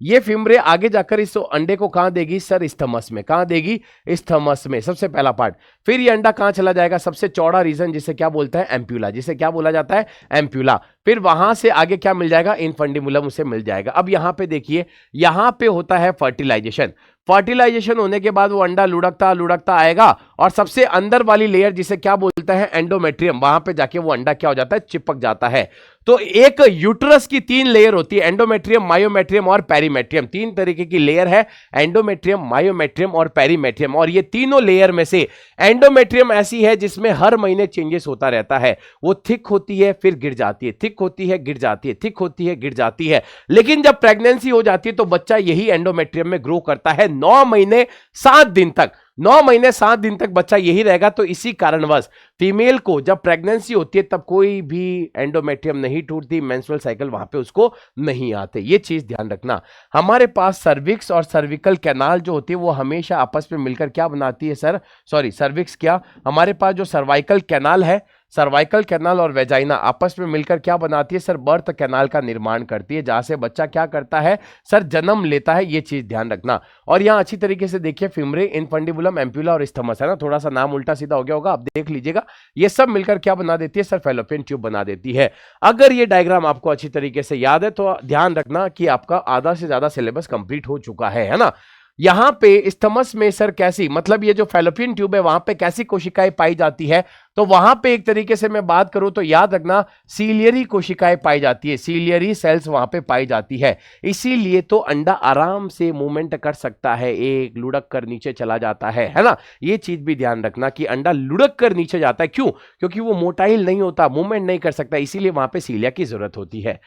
ये फिमरे आगे जाकर इस अंडे को कहां देगी सर? स्थमस में। कहां देगी? स्थमस में, सबसे पहला पार्ट। फिर ये अंडा कहां चला जाएगा? सबसे चौड़ा रीजन, जिसे क्या बोलता है? एम्प्यूला। जिसे क्या बोला जाता है? एम्प्यूला। फिर वहां से आगे क्या मिल जाएगा? इनफंडिबुलम उसे मिल जाएगा। अब यहां पे देखिए, यहां पे होता है फर्टिलाइजेशन। फर्टिलाइजेशन होने के बाद वो अंडा लुढ़कता लुढ़कता आएगा, और सबसे अंदर वाली लेयर जिसे क्या बोलता है? एंडोमेट्रियम, वहां पे जाके वो अंडा क्या हो जाता है? चिपक जाता है। तो एक यूट्रस की 3 लेयर होती है, एंडोमेट्रियम, मायोमेट्रियम और पेरीमेट्रियम। 3 तरीके की लेयर है, एंडोमेट्रियम, मायोमेट्रियम और पेरीमेट्रियम। और ये तीनों लेयर में से एंडोमेट्रियम ऐसी है जिसमें हर महीने चेंजेस होता रहता है। वो थिक होती है फिर गिर जाती है, थिक होती है गिर जाती है, थिक होती है गिर जाती है। लेकिन जब प्रेगनेंसी हो जाती है तो बच्चा यही एंडोमेट्रियम में ग्रो करता है 9 महीने 7 दिन तक। 9 महीने 7 दिन तक बच्चा यही रहेगा। तो इसी कारणवश फीमेल को जब प्रेगनेंसी होती है तब कोई भी एंडोमेट्रियम नहीं टूटती, मेंस्ट्रुअल साइकिल वहां पे उसको नहीं आते। ये चीज ध्यान रखना। हमारे पास सर्विक्स और सर्विकल कैनाल जो होती है वो हमेशा आपस में मिलकर क्या बनाती है सर, सॉरी सर्विक्स क्या, हमारे पास जो सर्वाइकल कैनाल है, सर्वाइकल कैनाल और वेजाइना आपस में मिलकर क्या बनाती है सर, बर्थ कैनाल का निर्माण करती है, जहां से बच्चा क्या करता है सर, जन्म लेता है। ये चीज ध्यान रखना। और यहां अच्छी तरीके से देखिए, फिमरे, इनफंडिबुलम, एम्प्यूला और स्थमस है ना, थोड़ा सा नाम उल्टा सीधा हो गया होगा, आप देख लीजिएगा। ये सब मिलकर क्या बना देती है सर, फैलोपियन ट्यूब बना देती है। अगर ये डायग्राम आपको अच्छी तरीके से याद है तो ध्यान रखना कि आपका आधा से ज्यादा सिलेबस कंप्लीट हो चुका है ना। यहां पे स्थमस में सर कैसी, मतलब ये जो फैलोपियन ट्यूब है वहां पे कैसी कोशिकाएं पाई जाती है, तो वहां पे एक तरीके से मैं बात करूं तो याद रखना सीलियरी कोशिकाएं पाई जाती है, सीलियरी सेल्स वहां पे पाई जाती है। इसीलिए तो अंडा आराम से मूवमेंट कर सकता है, एक लुढ़क कर नीचे चला जाता है ना। ये चीज भी ध्यान रखना कि अंडा लुढ़क कर नीचे जाता है, क्यों, क्योंकि वो मोटाइल नहीं होता, मूवमेंट नहीं कर सकता, इसीलिए वहां पे सीलिया की जरूरत होती है।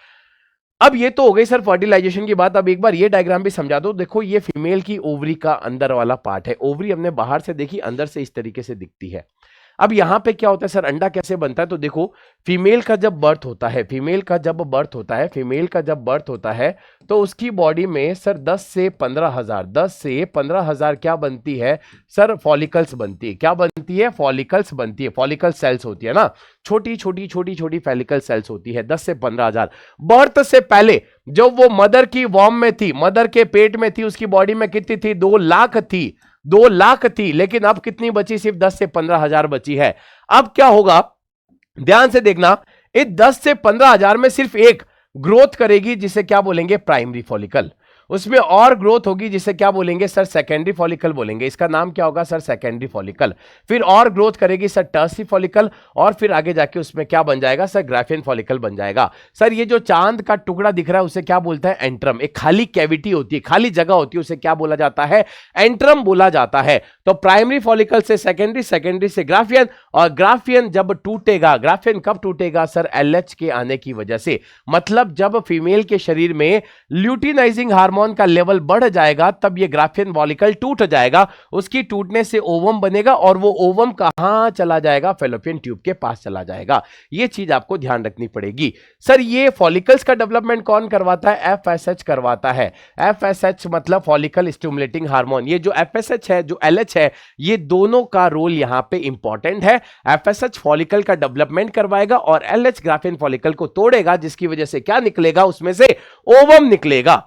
अब ये तो हो गई सर फर्टिलाइजेशन की बात। अब एक बार ये डायग्राम भी समझा दो। देखो ये फीमेल की ओवरी का अंदर वाला पार्ट है। ओवरी हमने बाहर से देखी, अंदर से इस तरीके से दिखती है। अब यहां पे क्या होता है सर, अंडा कैसे बनता है, तो देखो फीमेल का जब बर्थ होता है, फीमेल का जब बर्थ होता है, फीमेल का जब बर्थ होता है तो उसकी बॉडी में सर 10 से 15,000, 10 से 15,000 क्या बनती है सर, फॉलिकल्स बनती है। क्या बनती है, फॉलिकल्स बनती है, फॉलिकल सेल्स होती है ना, छोटी छोटी छोटी छोटी फॉलिकल सेल्स होती है, 10 से 15,000। बर्थ से पहले जब वो मदर की वॉर्म में थी, मदर के पेट में थी, उसकी बॉडी में कितनी थी, 2 लाख थी, 2 लाख थी। लेकिन अब कितनी बची, सिर्फ 10 से 15,000 बची है। अब क्या होगा, ध्यान से देखना, इस 10 से 15,000 में सिर्फ एक ग्रोथ करेगी जिसे क्या बोलेंगे, प्राइमरी फॉलिकल। उसमें और ग्रोथ होगी जिसे क्या बोलेंगे सर, सेकेंडरी फॉलिकल बोलेंगे। इसका नाम क्या होगा सर, सेकेंडरी फॉलिकल। फिर और ग्रोथ करेगी सर टर्सरी फॉलिकल, और फिर आगे जाके उसमें क्या बन जाएगा सर, ग्राफियन फॉलिकल बन जाएगा। सर ये जो चांद का टुकड़ा दिख रहा है उसे क्या बोलता है, एंट्रम। एक खाली कैविटी होती है, खाली जगह होती है, उसे क्या बोला जाता है, एंट्रम बोला जाता है। तो प्राइमरी फॉलिकल से सेकेंडरी, सेकेंडरी से ग्राफियन, और ग्राफियन जब टूटेगा, ग्राफियन कब टूटेगा सर, एलएच के आने की वजह से। मतलब जब फीमेल के शरीर में ल्यूटिनाइजिंग हार्मोन का लेवल बढ़ जाएगा तब ये ग्राफियन फॉलिकल टूट जाएगा। उसकी टूटने से ओवम बनेगा, और वो ओवम कहां चला जाएगा, फैलोपियन ट्यूब के पास चला जाएगा। ये चीज आपको ध्यान रखनी पड़ेगी। सर ये फॉलिकल्स का डेवलपमेंट कौन करवाता है, एफएसएच करवाता है। एफएसएच मतलब फॉलिकल स्टिमुलेटिंग हार्मोन। ये जो एफएसएच है, जो एलएच है, ये दोनों का रोल यहां पे इंपॉर्टेंट है। एफएसएच फॉलिकल का डेवलपमेंट करवाएगा और एलएच ग्राफियन फॉलिकल को तोड़ेगा, जिसकी वजह से क्या निकलेगा, उसमें से ओवम निकलेगा।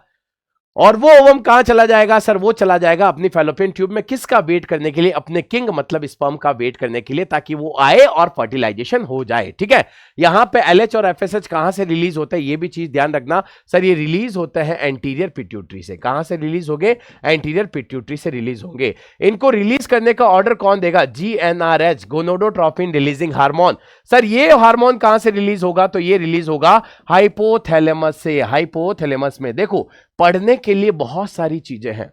और वो ओवम कहां चला जाएगा सर, वो चला जाएगा अपनी फैलोपियन ट्यूब में। किसका वेट करने के लिए, अपने किंग मतलब स्पर्म का वेट करने के लिए, ताकि वो आए और फर्टिलाइजेशन हो जाए। ठीक है, यहां पे एलएच और एफएसएच कहां से रिलीज होते हैं, ये भी चीज ध्यान रखना। सर ये रिलीज होते हैं एंटीरियर पिट्यूटरी से। कहां से रिलीज होंगे, एंटीरियर पिट्यूटरी से रिलीज होंगे। इनको रिलीज करने का ऑर्डर कौन देगा, जीएनआरएच, गोनोडोट्रोपिन रिलीजिंग हार्मोन। सर ये हार्मोन कहां से रिलीज होगा, तो ये रिलीज होगा हाइपोथैलेमस से। हाइपोथैलेमस में देखो पढ़ने के लिए बहुत सारी चीजें हैं,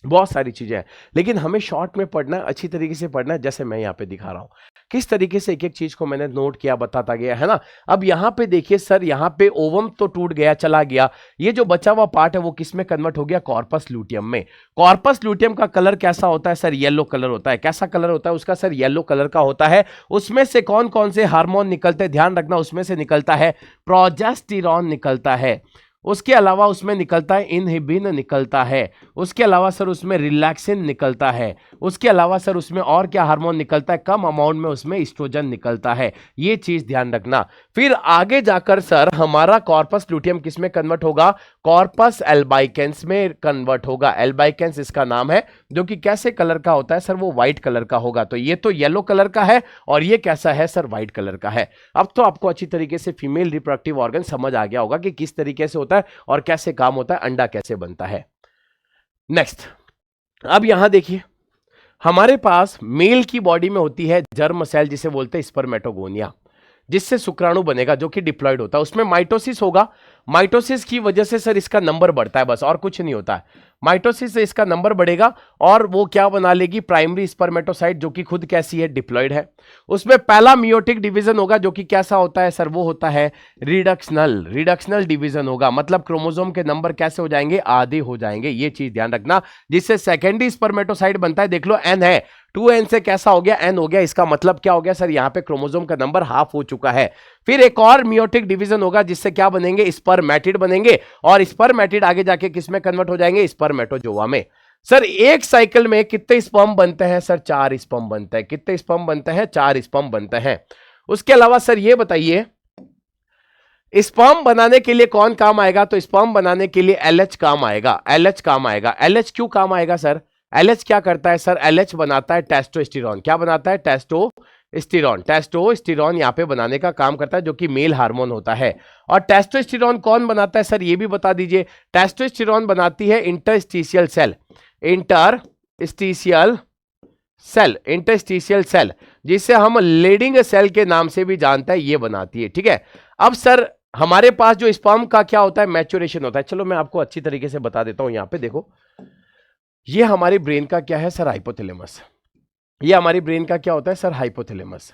बहुत सारी चीजें हैं, लेकिन हमें शॉर्ट में पढ़ना है, अच्छी तरीके से पढ़ना है, जैसे मैं यहां पे दिखा रहा हूं किस तरीके से एक एक चीज को मैंने नोट किया, बताता गया है ना। अब यहां पे देखिए सर, यहां पे ओवम तो टूट गया, चला गया। ये जो बचा हुआ पार्ट है वो किस में कन्वर्ट हो गया, कॉर्पस लूटियम में। कॉर्पस लूटियम का कलर कैसा होता है सर, येलो कलर होता है। कैसा कलर होता है उसका सर, येलो कलर का होता है। उसमें से कौन कौन से हार्मोन निकलते हैं, ध्यान रखना, उसमें से निकलता है प्रोजेस्टेरॉन निकलता है, उसके अलावा उसमें निकलता है इनहिबिन निकलता है, उसके अलावा सर उसमें रिलैक्सिन निकलता है, उसके अलावा सर उसमें और क्या हार्मोन निकलता है, कम अमाउंट में उसमें एस्ट्रोजन निकलता है। ये चीज ध्यान रखना। फिर आगे जाकर सर हमारा कॉर्पस लूटियम किस में कन्वर्ट होगा, कॉर्पस एल्बाइकेंस में कन्वर्ट होगा। एल्बाइकेंस इसका नाम है, जो कि कैसे कलर का होता है सर, वो व्हाइट कलर का होगा। तो ये तो येलो कलर का है और ये कैसा है सर, व्हाइट कलर का है। अब तो आपको अच्छी तरीके से फीमेल रिप्रोडक्टिव ऑर्गन समझ आ गया होगा कि किस तरीके से होता है और कैसे काम होता है, अंडा कैसे बनता है। नेक्स्ट, अब यहां देखिए हमारे पास मेल की बॉडी में होती है जर्म सेल, जिसे बोलते हैं स्पर्मेटोगोनिया। जिससे शुक्राणु बनेगा जो कि डिप्लॉयड होता है, उसमें माइटोसिस होगा। माइटोसिस की वजह से सर इसका नंबर बढ़ता है, बस और कुछ नहीं होता है। माइटोसिस से इसका नंबर बढ़ेगा और वो क्या बना लेगी, प्राइमरी स्पर्मेटोसाइट, जो कि खुद कैसी है, डिप्लॉयड है। उसमें पहला मियोटिक डिवीजन होगा जो कि कैसा होता है सर, वो होता है रिडक्शनल डिवीजन होगा। मतलब क्रोमोसोम के नंबर कैसे हो जाएंगे, आधे हो जाएंगे, ये चीज ध्यान रखना। जिससे सेकेंडरी स्पर्मेटोसाइट बनता है, देख लो एन है, 2n से कैसा हो गया, n हो गया। इसका मतलब क्या हो गया सर, यहां पे क्रोमोसोम का नंबर हाफ हो चुका है। फिर एक और मियोटिक डिवीजन होगा जिससे क्या बनेंगे, स्पर्मेटिड बनेंगे। और स्पर्मेटिड आगे जाके किस में कन्वर्ट हो जाएंगे, स्पर्मेटोजोआ में। सर एक साइकिल में कितने स्पर्म बनते हैं सर, 4 स्पर्म बनते हैं। कितने स्पर्म बनते हैं, 4 स्पर्म बनते हैं। उसके अलावा सर ये बताइए, स्पर्म बनाने के लिए कौन काम आएगा, तो स्पर्म बनाने के लिए LH काम आएगा। LH काम आएगा। LH क्यों काम आएगा सर, LH क्या करता है सर, LH बनाता है टेस्टोस्टेरोन। क्या बनाता है, टेस्टोस्टेरोन यहां पे बनाने का काम करता है, जो कि मेल हार्मोन होता है। और टेस्टोस्टेरोन कौन बनाता है सर, ये भी बता दीजिए। टेस्टोस्टेरोन बनाती है इंटरस्टिशियल सेल, जिसे हम लीडिंग सेल के नाम से भी जानते हैं, ये बनाती है। ठीक है, अब सर हमारे पास जो स्पर्म का क्या होता है, मैच्योरेशन होता है। चलो मैं आपको अच्छी तरीके से बता देता हूं। यहां पे देखो, ये हमारी ब्रेन का क्या है सर, हाइपोथैलेमस। ये हमारी ब्रेन का क्या होता है सर, हाइपोथैलेमस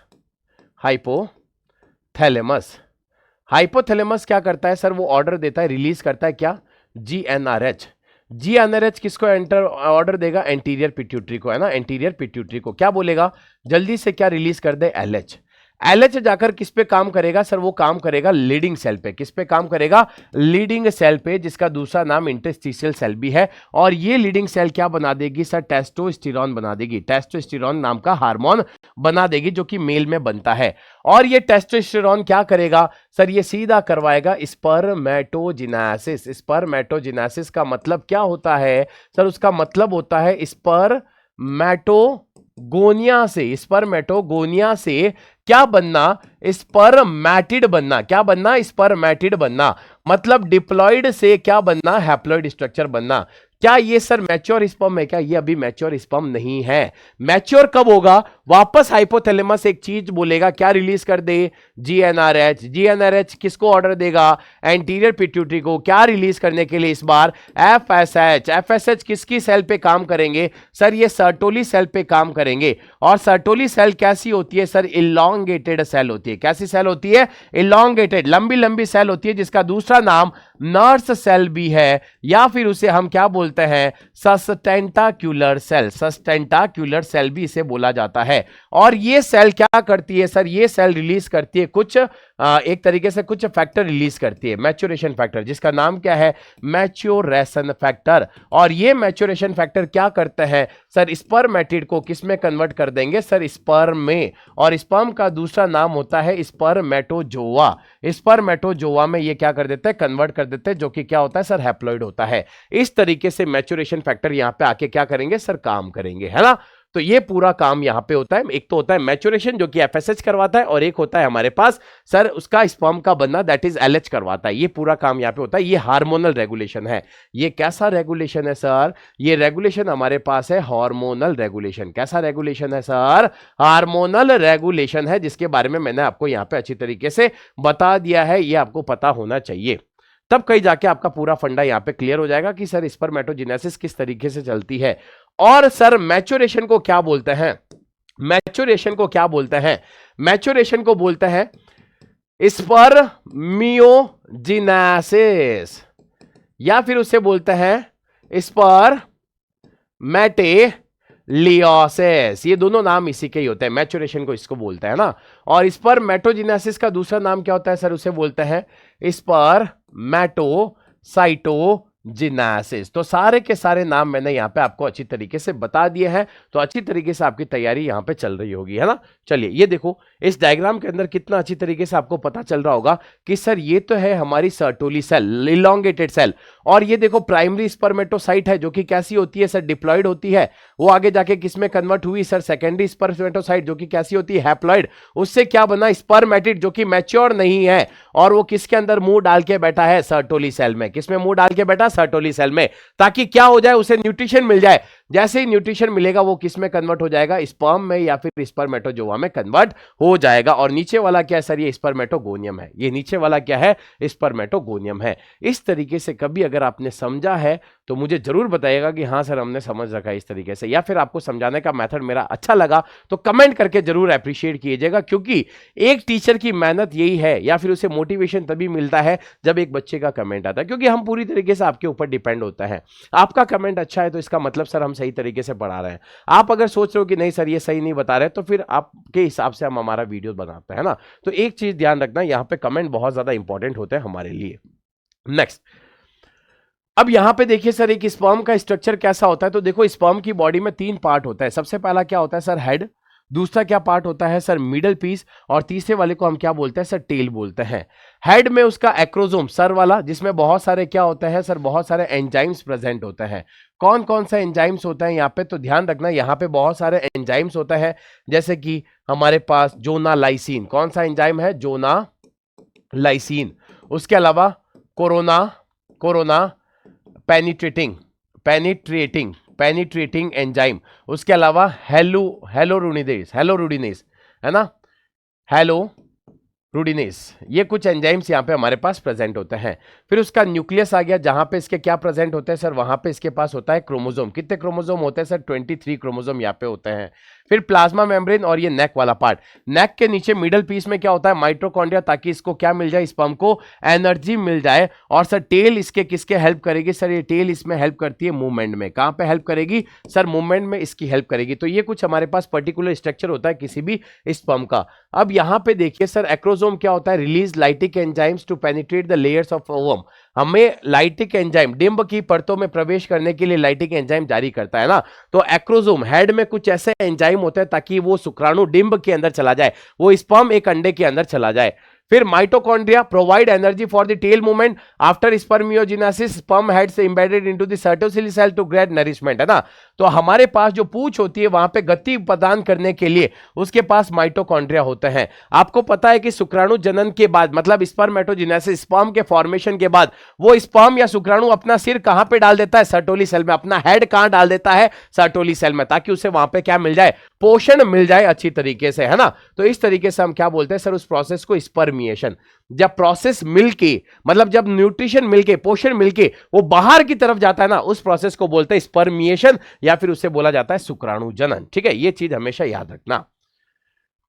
क्या करता है सर, वो ऑर्डर देता है, रिलीज करता है क्या, GnRH किसको ऑर्डर देगा, एंटीरियर पिट्यूटरी को, है ना, एंटीरियर पिट्यूटरी को। क्या बोलेगा, जल्दी से क्या रिलीज कर दे, LH जाकर किस पे काम करेगा सर, वो काम करेगा लीडिंग सेल पे। किस पे काम करेगा, लीडिंग सेल पे, जिसका दूसरा नाम इंटरस्टिशियल सेल भी है। और ये लीडिंग सेल क्या बना देगी सर, टेस्टोस्टेरोन बना देगी। टेस्टोस्टेरोन नाम का हार्मोन बना देगी, जो कि मेल में बनता है। और ये टेस्टोस्टेरोन क्या करेगा सर, ये सीधा करवाएगा स्पर्मेटोजेनेसिस। स्पर्मेटोजेनेसिस का मतलब क्या होता है सर, उसका मतलब होता है स्पर्मेटोगोनिया से क्या बनना, स्पर्मेटिड बनना। क्या बनना, स्पर्मेटिड बनना। मतलब डिप्लॉयड से क्या बनना, हैप्लॉयड स्ट्रक्चर बनना। क्या ये सर मैच्योर स्पर्म है क्या, ये अभी मैच्योर स्पर्म नहीं है। मैच्योर कब होगा, वापस हाइपोथैलेमस एक चीज बोलेगा, क्या रिलीज कर दे, GnRH किसको ऑर्डर देगा, एंटीरियर पिट्यूटरी को। क्या रिलीज करने के लिए इस बार, FSH किसकी सेल पे काम करेंगे सर, ये सर्टोली सेल पे काम करेंगे। और सर्टोली सेल कैसी होती है सर, इलॉन्गेटेड सेल होती है। कैसी सेल होती है, इलॉन्गेटेड, लंबी लंबी सेल होती है, जिसका दूसरा नाम नर्स सेल भी है, या फिर उसे हम क्या बोलते हैं, सस्टेंटाक्यूलर सेल भी इसे बोला जाता है। और ये सेल क्या करती है सर, ये सेल रिलीज करती है कुछ एक तरीके से कुछ फैक्टर रिलीज करती है, मैच्योरेशन फैक्टर, जिसका नाम क्या है, मैच्योरेशन फैक्टर। और ये मैच्योरेशन फैक्टर क्या करते हैं सर, स्पर्मेटिड को किस में कन्वर्ट कर देंगे सर, स्पर्म में। और स्पर्म का दूसरा नाम होता है स्पर्मेटोजोआ। स्पर्मेटोजोआ में ये क्या कर देते हैं, कन्वर्ट कर देते हैं, जो कि क्या होता है सर, हैप्लॉइड होता है। इस तरीके से मैच्योरेशन फैक्टर यहां पे आके क्या करेंगे सर, काम करेंगे, है ना। तो ये पूरा काम यहां पे होता है। एक तो होता है मैच्योरेशन जो कि FSH करवाता है, और एक होता है हमारे पास सर उसका स्पर्म का बनना, दैट इज LH करवाता है। ये पूरा काम यहां पे होता है। ये हार्मोनल रेगुलेशन है। ये कैसा रेगुलेशन है सर, ये रेगुलेशन हमारे पास है हार्मोनल रेगुलेशन। कैसा रेगुलेशन है सर, हार्मोनल रेगुलेशन है, जिसके बारे में मैंने आपको यहां पे अच्छी तरीके से बता दिया है। ये आपको पता होना चाहिए, तब कहीं जाके आपका पूरा फंडा यहां पे क्लियर हो जाएगा कि सर स्पर्मेटोजेनेसिस किस तरीके से चलती है। और सर मैच्योरेशन को क्या बोलते हैं, मैच्योरेशन को बोलते हैं स्पर्मियोजेनेसिस, या फिर उसे बोलते हैं स्पर्मेटेलियोसिस। ये दोनों नाम इसी के ही होते हैं। मैच्योरेशन को इसको बोलते हैं ना। और स्पर्मेटोजेनेसिस का दूसरा नाम क्या होता है सर, उसे बोलते हैं स्पर्मेटोसाइटोजेनेसिस। तो सारे के सारे नाम मैंने यहां पे आपको अच्छी तरीके से बता दिए हैं। तो अच्छी तरीके से आपकी तैयारी यहां पे चल रही होगी, है ना। चलिए ये देखो, इस डायग्राम के अंदर कितना अच्छी तरीके से आपको पता चल रहा होगा कि सर ये तो है हमारी सर्टोली सेल, इलॉन्गेटेड सेल। और ये देखो प्राइमरी स्पर्मेटोसाइट है, जो कि कैसी होती है सर, डिप्लॉयड होती है। वो आगे जाके किस में कन्वर्ट हुई सर, सेकेंडरी स्पर्मेटोसाइट, जो कि कैसी होती है, हैप्लॉयड। उससे क्या बना, स्पर्मेटिड, जो कि मैच्योर नहीं है। और वो किसके अंदर मुंह डाल के बैठा है, सर्टोली सेल में। किसमें मुंह डाल के बैठा, सर्टोली सेल में, ताकि क्या हो जाए, उसे न्यूट्रिशन मिल जाए। जैसे ही न्यूट्रिशन मिलेगा वो किस में कन्वर्ट हो जाएगा, स्पर्म में या फिर स्पर्मेटोजोआ में कन्वर्ट हो जाएगा। और नीचे वाला क्या है सर, ये स्पर्मेटोगोनियम है, ये नीचे वाला क्या है, स्पर्मेटोगोनियम है। इस तरीके से कभी अगर आपने समझा है तो मुझे जरूर बताइएगा कि हाँ सर हमने समझ रखा है इस तरीके से, या फिर आपको समझाने का मेथड मेरा अच्छा लगा तो कमेंट करके जरूर अप्रिशिएट कीजिएगा, क्योंकि एक टीचर की मेहनत यही है, या फिर उसे मोटिवेशन तभी मिलता है जब एक बच्चे का कमेंट आता है, क्योंकि हम पूरी तरीके से आपके ऊपर डिपेंड होता है। आपका कमेंट अच्छा है तो इसका मतलब सर हम सही तरीके से पढ़ा रहे हैं। आप अगर सोच रहे हो कि नहीं सर ये सही नहीं बता रहे, तो फिर आपके हिसाब से हम हमारा वीडियो बनाते हैं ना। तो एक चीज ध्यान रखना, यहां पे कमेंट बहुत ज्यादा इंपॉर्टेंट होते हैं हमारे लिए। नेक्स्ट, अब यहां पे देखिए सर एक स्पर्म का स्ट्रक्चर कैसा होता है। तो देखो स्पर्म की बॉडी में 3 पार्ट होता है। सबसे पहला क्या होता है सर, हेड। दूसरा क्या पार्ट होता है सर, मिडल पीस। और तीसरे वाले को हम क्या बोलते हैं सर, टेल बोलते हैं। हेड में उसका एक्रोसोम सर वाला, जिसमें बहुत सारे क्या होते हैं सर, बहुत सारे एंजाइम्स प्रेजेंट होते हैं। कौन कौन सा एंजाइम्स होता है यहाँ पे, तो ध्यान रखना यहाँ पे बहुत सारे एंजाइम्स होता है, जैसे कि हमारे पास जोनालाइसिन। कौन सा एंजाइम है, जोनालाइसिन। उसके अलावा कोरोना पेनिट्रेटिंग एंजाइम। उसके अलावा हेलोरुडिनेस है ना, हेलोरुडिनेस। ये कुछ एंजाइम्स यहाँ पे हमारे पास प्रेजेंट होते हैं। फिर उसका न्यूक्लियस आ गया, जहां पे इसके क्या प्रेजेंट होते हैं सर, वहां पे इसके पास होता है क्रोमोसोम। कितने क्रोमोसोम होते हैं सर, 23 क्रोमोसोम यहाँ पे होते हैं। फिर प्लाज्मा मेम्ब्रेन और ये नेक वाला पार्ट। नेक के नीचे मिडल पीस में क्या होता है, माइटोकॉन्ड्रिया, ताकि इसको क्या मिल जाए, स्पर्म को एनर्जी मिल जाए। और सर टेल इसके किसके हेल्प करेगी सर, ये टेल इसमें हेल्प करती है मूवमेंट में। कहां पे हेल्प करेगी सर, मूवमेंट में इसकी हेल्प करेगी। तो ये कुछ हमारे पास पर्टिकुलर स्ट्रक्चर होता है किसी भी स्पर्म का। अब यहां पे देखिए सर, एक्रोसोम क्या होता है, release lytic enzymes to penetrate the layers of ovum. हमें लाइटिक एंजाइम डिंब की परतों में प्रवेश करने के लिए लाइटिक एंजाइम जारी करता है ना। तो एक्रोसोम हेड में कुछ ऐसे एंजाइम होते हैं ताकि वो शुक्राणु डिंब के अंदर चला जाए, वो स्पर्म एक अंडे के अंदर चला जाए। फिर mitochondria provide energy for the tail movement after spermiogenesis, sperm heads embedded into the cytosol cell to get nourishment, है ना। तो हमारे पास जो पूंछ होती है वहां पे गति प्रदान करने के लिए उसके पास माइटोकॉन्ड्रिया होते हैं। आपको पता है कि शुक्राणु जनन के बाद, मतलब स्पर्मेटोजेनेसिस, स्पर्म के फॉर्मेशन के बाद, वो स्पर्म या शुक्राणु अपना सिर कहां पे डाल देता है, सर्टोली सेल में। अपना हेड कहां डाल देता है, सर्टोली सेल में, ताकि उसे वहां पे क्या मिल जाए, पोषण मिल जाए अच्छी तरीके से, है ना। तो इस तरीके से हम क्या बोलते हैं सर, उस प्रोसेस को स्पर्मिएशन। जब प्रोसेस मिलके, मतलब जब न्यूट्रिशन मिलके, पोषण मिलके वो बाहर की तरफ जाता है ना, उस प्रोसेस को बोलते हैं स्पर्मिएशन, या फिर उसे बोला जाता है शुक्राणु जनन। ठीक है, ये चीज हमेशा याद रखना।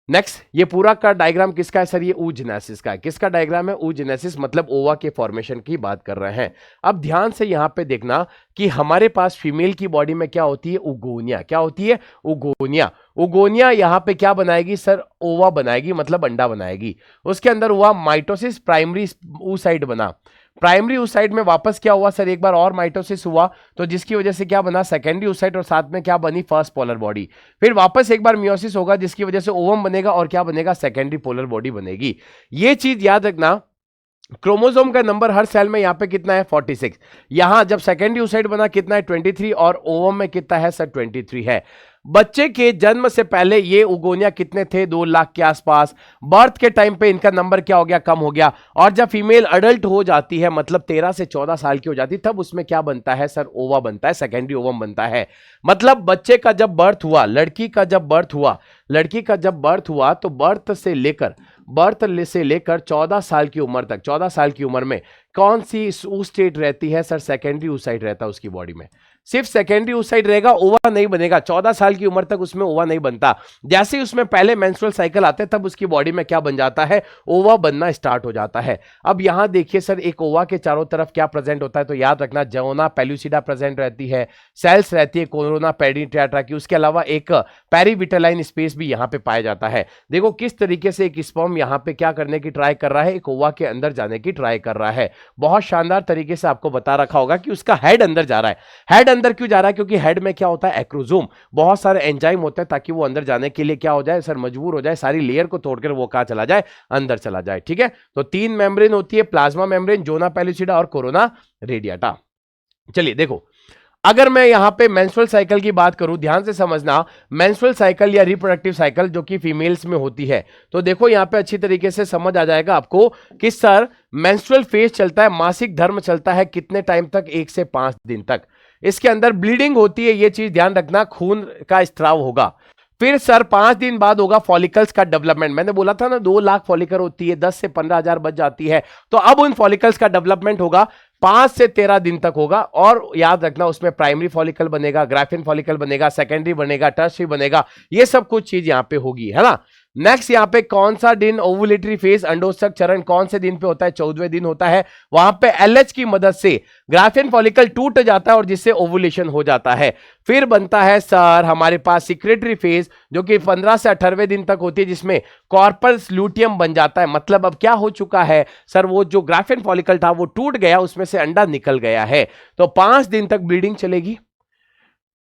नेक्स्ट, ये पूरा का डायग्राम किसका है सर, ये oogenesis का है। किसका डायग्राम है, oogenesis, मतलब ओवा के फॉर्मेशन की बात कर रहे हैं। अब ध्यान से यहां पे देखना कि हमारे पास फीमेल की बॉडी में क्या होती है, उगोनिया। क्या होती है, उगोनिया यहां पे क्या बनाएगी सर, ओवा बनाएगी, मतलब अंडा बनाएगी। उसके अंदर हुआ माइटोसिस, प्राइमरी oocyte बना। प्राइमरी oocyte में वापस क्या हुआ सर, एक बार और माइटोसिस हुआ, तो जिसकी वजह से क्या बना, सेकेंडरी oocyte, और साथ में क्या बनी, फर्स्ट पोलर बॉडी। फिर वापस एक बार मियोसिस होगा, जिसकी वजह से ओवम बनेगा, और क्या बनेगा, सेकेंडरी पोलर बॉडी बनेगी। ये चीज याद रखना। क्रोमोसोम का नंबर हर सेल में यहां पे कितना है, 46। यहां जब सेकेंडरी oocyte बना कितना है, 23, और ओवम में कितना है सर, 23 है। बच्चे के जन्म से पहले ये उगोनिया कितने थे, 2 लाख के आसपास। बर्थ के टाइम पे इनका नंबर क्या हो गया, कम हो गया। और जब फीमेल अडल्ट हो जाती है, मतलब 13 से 14 साल की हो जाती है, तब उसमें क्या बनता है सर, ओवा बनता है, सेकेंडरी ओवम बनता है। मतलब बच्चे का जब बर्थ हुआ, लड़की का जब बर्थ हुआ, तो बर्थ से लेकर 14 साल की उम्र तक, 14 साल की उम्र में कौन सी oocyte रहती है सर, सेकेंडरी oocyte रहता है उसकी बॉडी में। सिर्फ सेकेंडरी oocyte रहेगा, ओवा नहीं बनेगा। 14 साल की उम्र तक उसमें ओवा नहीं बनता। जैसे ही उसमें पहले मेंस्ट्रुअल साइकिल आते हैं, तब उसकी बॉडी में क्या बन जाता है, ओवा बनना स्टार्ट हो जाता है। अब यहां देखिए सर, एक ओवा के चारों तरफ क्या प्रेजेंट होता है, तो याद रखना, जोना पेल्यूसिडा प्रेजेंट रहती है, सेल्स रहती है कोरोना पेनिट्रेटा की। उसके अलावा एक पेरीविटेलाइन स्पेस भी यहां पे पाया जाता है। देखो किस तरीके से एक स्पर्म यहां पे क्या करने की ट्राई कर रहा है, एक ओवा के अंदर जाने की ट्राई कर रहा है। बहुत शानदार तरीके से आपको बता रखा होगा कि उसका हेड अंदर जा रहा है। हेड अंदर क्यों जा रहा है, क्योंकि हेड में क्या होता है, एक्रोसोम, बहुत सारे एंजाइम होते हैं, ताकि वो अंदर जाने के लिए क्या हो जाए सर, मजबूर हो जाए, सारी लेयर को तोड़कर वो कहां चला जाए, अंदर चला जाए। ठीक है, तो 3 मेम्ब्रेन होती है, प्लाज्मा मेम्ब्रेन, जोना पेल्यूसिडा और कोरोना रेडिएटा। चलिए देखो, अगर मैं यहां पे मेंस्ट्रुअल साइकिल की बात करूं, ध्यान से समझना, मेंस्ट्रुअल साइकिल या रिप्रोडक्टिव साइकिल जो कि फीमेल्स में होती है, तो देखो यहां पे अच्छी तरीके से समझ आ जाएगा आपको कि सर मेंस्ट्रुअल फेज चलता है, मासिक धर्म चलता है कितने टाइम तक, 1 से 5 दिन तक। इसके अंदर ब्लीडिंग होती है, ये चीज ध्यान रखना, खून का स्त्राव होगा। फिर सर 5 दिन बाद होगा फॉलिकल्स का डेवलपमेंट। मैंने बोला था ना 2 लाख फॉलिकल होती है, 10 से 15,000 बच जाती है, तो अब उन फॉलिकल्स का डेवलपमेंट होगा 5 से 13 दिन तक होगा। और याद रखना उसमें प्राइमरी फॉलिकल बनेगा, ग्राफिन फॉलिकल बनेगा, सेकेंडरी बनेगा, टर्शियरी बनेगा, ये सब कुछ चीज यहां पे होगी, है ना। नेक्स्ट यहाँ पे कौन सा दिन ओवुलेटरी फेज, अंडोत्सर्ग चरण कौन से दिन पे होता है, 14वें दिन होता है। वहां पे एलएच की मदद से ग्राफिन फॉलिकल टूट जाता है और जिससे ओवुलेशन हो जाता है। फिर बनता है सर हमारे पास सिक्रेटरी फेज जो कि 15 से 18वें दिन तक होती है, जिसमें कॉर्पस लूटियम बन जाता है। मतलब अब क्या हो चुका है सर, वो जो ग्राफिन फॉलिकल था वो टूट गया, उसमें से अंडा निकल गया है, तो 5 दिन तक ब्लीडिंग चलेगी।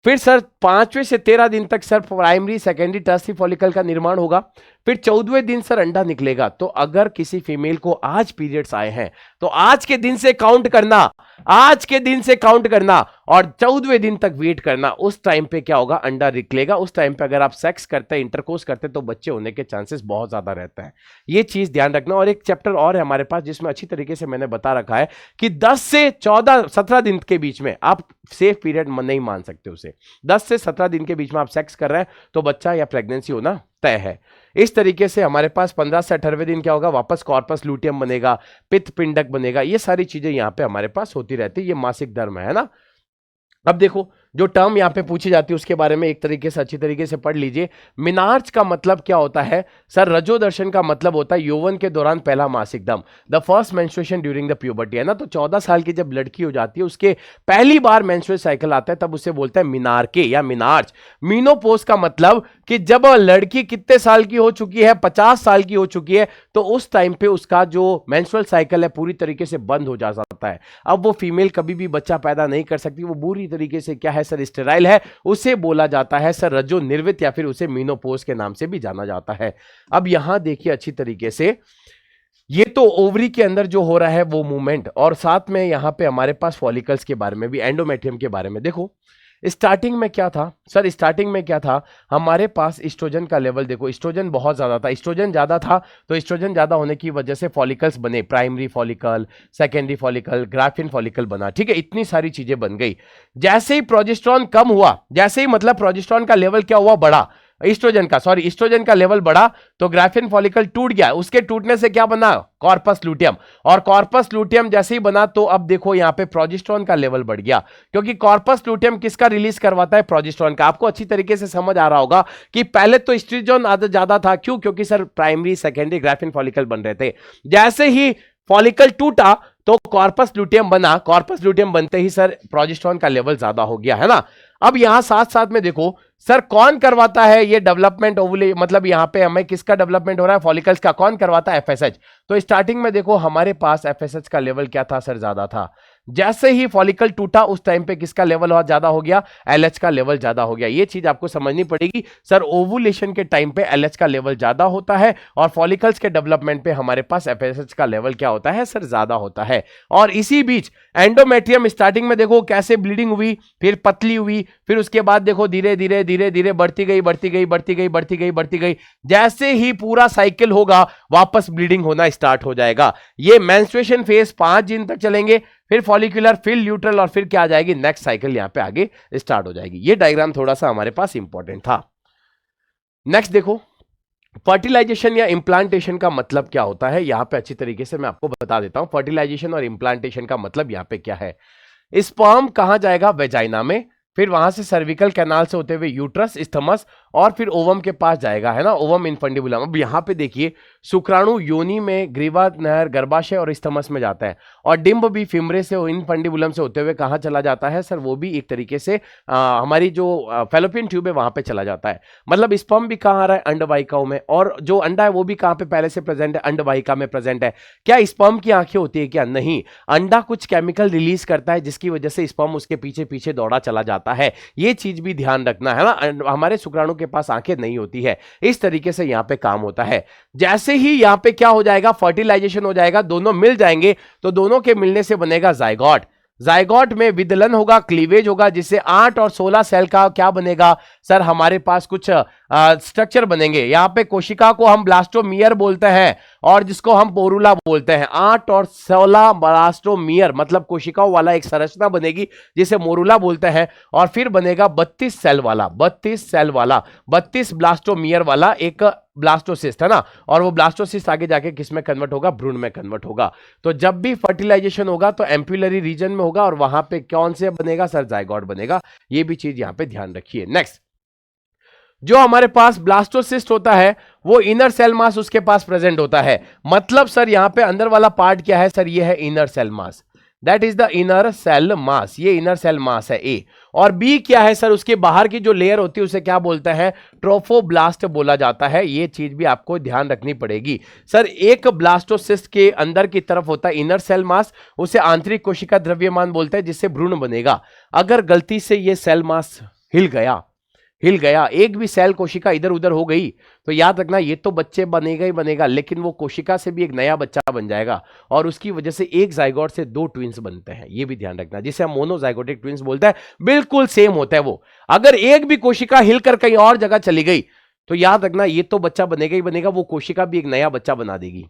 फिर सर 5वें से 13 दिन तक sir primary secondary tertiary follicle का निर्माण होगा। फिर 14वें दिन सर अंडा निकलेगा। तो अगर किसी फीमेल को आज पीरियड्स आए हैं तो आज के दिन से काउंट करना, आज के दिन से काउंट करना और 14वें दिन तक वेट करना। उस टाइम पे क्या होगा, अंडा निकलेगा। उस टाइम पे अगर आप सेक्स करते हैं, इंटरकोर्स करते हैं, तो बच्चे होने के चांसेस बहुत ज्यादा रहते हैं। ये चीज ध्यान रखना। और एक चैप्टर और है हमारे पास जिसमें अच्छी तरीके से मैंने बता रखा है कि 10 से 17 दिन के बीच में आप सेफ पीरियड नहीं मान सकते उसे। 10 से 17 दिन के बीच में आप सेक्स कर रहे हैं तो बच्चा या प्रेगनेंसी होना तय है। इस तरीके से हमारे पास 15 से 18वें दिन क्या होगा, वापस कॉर्पस लूटियम बनेगा, पित्त पिंडक बनेगा। ये सारी चीजें यहां पे हमारे पास होती रहती है। ये मासिक धर्म है ना। अब देखो जो टर्म यहां पे पूछी जाती है उसके बारे में एक तरीके से अच्छी तरीके से पढ़ लीजिए। मिनार्च का मतलब क्या होता है सर, रजो दर्शन का मतलब होता है यौवन के दौरान पहला मासिक दम, the first menstruation during the puberty, है ना। तो 14 साल की जब लड़की हो जाती है उसके पहली बार मेंस्ट्रुअल साइकिल आता है तब उसे बोलते हैं मिनार्के या मिनार्च। मीनोपोज का मतलब कि जब लड़की कितने साल की हो चुकी है, 50 साल की हो चुकी है, तो उस टाइम पे उसका जो मेंस्ट्रुअल साइकिल है पूरी तरीके से बंद हो जाता है। अब वो फीमेल कभी भी बच्चा पैदा नहीं कर सकती, वो बुरी तरीके से क्या है सर, स्टेराइल है। उसे बोला जाता है सर रजो निर्वित या फिर उसे मीनोपोज के नाम से भी जाना जाता है। अब यहां देखिए अच्छी तरीके से, ये तो ओवरी के अंदर जो हो रहा है वो मूवमेंट, और साथ में यहां पे हमारे पास फॉलिकल्स के बारे में भी, एंडोमेट्रियम के बारे में। देखो स्टार्टिंग में क्या था सर, स्टार्टिंग में क्या था हमारे पास, एस्ट्रोजन का लेवल देखो, एस्ट्रोजन बहुत ज्यादा था। एस्ट्रोजन ज्यादा था तो एस्ट्रोजन ज्यादा होने की वजह से फॉलिकल्स बने, primary follicle, secondary follicle, graphene follicle बना, ठीक है। इतनी सारी चीजें बन गई। जैसे ही प्रोजेस्टेरॉन कम हुआ, जैसे ही मतलब प्रोजेस्टेरॉन का लेवल क्या हुआ, बढ़ा, एस्ट्रोजन का लेवल बढ़ा तो ग्राफिन फॉलिकल टूट गया। उसके टूटने से क्या बना, कॉर्पस लूटियम, और कॉर्पस लूटियम जैसे ही बना तो अब देखो यहां पे प्रोजेस्टेरॉन का लेवल बढ़ गया, क्योंकि कॉर्पस लूटियम किसका रिलीज करवाता है, प्रोजेस्टेरॉन का। आपको अच्छी तरीके से समझ आ रहा होगा कि पहले तो एस्ट्रोजन ज्यादा था, क्यों, क्योंकि sir primary secondary graphene follicle बन रहे थे। जैसे ही फॉलिकल टूटा तो कॉर्पस लूटियम बना, कॉर्पस लूटियम बनते ही सर प्रोजेस्टेरॉन का लेवल ज्यादा हो गया, है ना। अब यहां साथ साथ में देखो सर कौन करवाता है ये डेवलपमेंट, ओवुले मतलब यहां पे हमें किसका डेवलपमेंट हो रहा है, फॉलिकल्स का। कौन करवाता है, एफएसएच। तो स्टार्टिंग में देखो हमारे पास एफएसएच का लेवल क्या था सर, ज्यादा था। जैसे ही फॉलिकल टूटा उस टाइम पे किसका लेवल ज्यादा हो गया, एलएच का लेवल ज्यादा हो गया। ये चीज आपको समझनी पड़ेगी सर, ओवुलेशन के टाइम पे एलएच का लेवल ज्यादा होता है और फॉलिकल्स के डेवलपमेंट पे हमारे पास एफएसएच का लेवल क्या होता है सर, ज्यादा होता है। और इसी बीच एंडोमेट्रियम स्टार्टिंग में देखो कैसे ब्लीडिंग हुई, फिर पतली हुई, फिर उसके बाद देखो धीरे धीरे धीरे धीरे बढ़ती गई, बढ़ती गई, बढ़ती गई, बढ़ती गई, बढ़ती गई। जैसे ही पूरा साइकिल होगा वापस ब्लीडिंग होना स्टार्ट हो जाएगा। ये मेंस्ट्रुएशन फेज 5 दिन तक चलेंगे, फिर फॉलिकुलर, फिर ल्यूट्रल, और फिर क्या आ जाएगी, नेक्स्ट साइकिल यहां पे आगे स्टार्ट हो जाएगी। ये डायग्राम थोड़ा सा हमारे पास इंपॉर्टेंट था। नेक्स्ट देखो फर्टिलाइजेशन या इंप्लांटेशन का मतलब क्या होता है, यहां पे अच्छी तरीके से मैं आपको बता देता हूं। फर्टिलाइजेशन और इंप्लांटेशन का मतलब यहां पे क्या है, स्पर्म कहां जाएगा, वेजाइना में, फिर वहां से सर्विकल कैनाल से होते हुए यूट्रस, स्थमस, और फिर ओवम के पास जाएगा, है ना, ओवम इनफंडिबुलम। अब यहां पे देखिए शुक्राणु योनि में, ग्रीवा नहर, गर्भाशय और स्थमस में जाता है, और डिंब भी फिमरे से, इनफंडिबुलम से होते हुए कहां चला जाता है सर, वो भी एक तरीके से हमारी जो फेलोपियन ट्यूब है वहां पे चला जाता है। मतलब स्पर्म भी कहां आ रहा है, अंडवाहिकाओं में, और जो अंडा है वो भी कहां पे पहले से प्रेजेंट है, अंडवाहिका में प्रेजेंट है। क्या स्पर्म की आंखें होती है क्या, नहीं। अंडा कुछ केमिकल रिलीज करता है जिसकी वजह से स्पर्म उसके पीछे पीछे दौड़ा चला जाता है। ये चीज भी ध्यान रखना, है ना। हमारे शुक्राणु के पास आंखें नहीं होती है। इस तरीके से यहां पे काम होता है। जैसे ही यहां पे क्या हो जाएगा, फर्टिलाइजेशन हो जाएगा, दोनों मिल जाएंगे तो दोनों के मिलने से बनेगा जायगोट। जाइगोट में विदलन होगा, क्लीवेज होगा, जिससे 8 और 16 सेल का क्या बनेगा सर, हमारे पास कुछ स्ट्रक्चर बनेंगे। यहां पे कोशिका को हम ब्लास्टोमियर बोलते हैं और जिसको हम पोरुला बोलते हैं। 8 और 16 ब्लास्टोमियर मतलब कोशिकाओं वाला एक संरचना बनेगी जिसे मोरुला बोलते हैं, और फिर बनेगा 32 सेल वाला 32 ब्लास्टोमियर वाला एक ब्लास्टोसिस्ट, है ना। और वो ब्लास्टोसिस्ट आगे जाके किस में कन्वर्ट होगा, भ्रूण में कन्वर्ट होगा। तो जब भी फर्टिलाइजेशन होगा तो एम्पुलरी रीजन में होगा, और वहां पे कौन से बनेगा सर, जाइगोट बनेगा। ये भी चीज यहां पे ध्यान रखिए। नेक्स्ट, जो हमारे पास ब्लास्टोसिस्ट होता है वो इनर सेल मास उसके पास प्रेजेंट होता है। मतलब सर यहां पे अंदर वाला पार्ट क्या है सर, ये है inner cell mass, that is the inner cell mass. ये इनर सेल मास है ए। और बी क्या है सर, उसके बाहर की जो लेयर होती है उसे क्या बोलते हैं, ट्रोफोब्लास्ट बोला जाता है। ये चीज भी आपको ध्यान रखनी पड़ेगी। सर एक ब्लास्टोसिस्ट के अंदर की तरफ होता है इनर सेल मास, उसे आंतरिक कोशिका द्रव्यमान बोलते हैं, जिससे भ्रूण बनेगा। अगर गलती से ये सेल मास हिल गया, एक भी सेल कोशिका इधर उधर हो गई, तो याद रखना ये तो बच्चे बनेगा ही बनेगा, लेकिन वो कोशिका से भी एक नया बच्चा बन जाएगा, और उसकी वजह से एक जाइगोट से 2 ट्विंस बनते हैं। ये भी ध्यान रखना, जिसे हम मोनोजाइगोटिक ट्विंस बोलते हैं। बिल्कुल सेम होता है वो। अगर एक भी कोशिका हिलकर कहीं और जगह चली गई तो याद रखना ये तो बच्चा बनेगा ही बनेगा, वो कोशिका भी एक नया बच्चा बना देगी।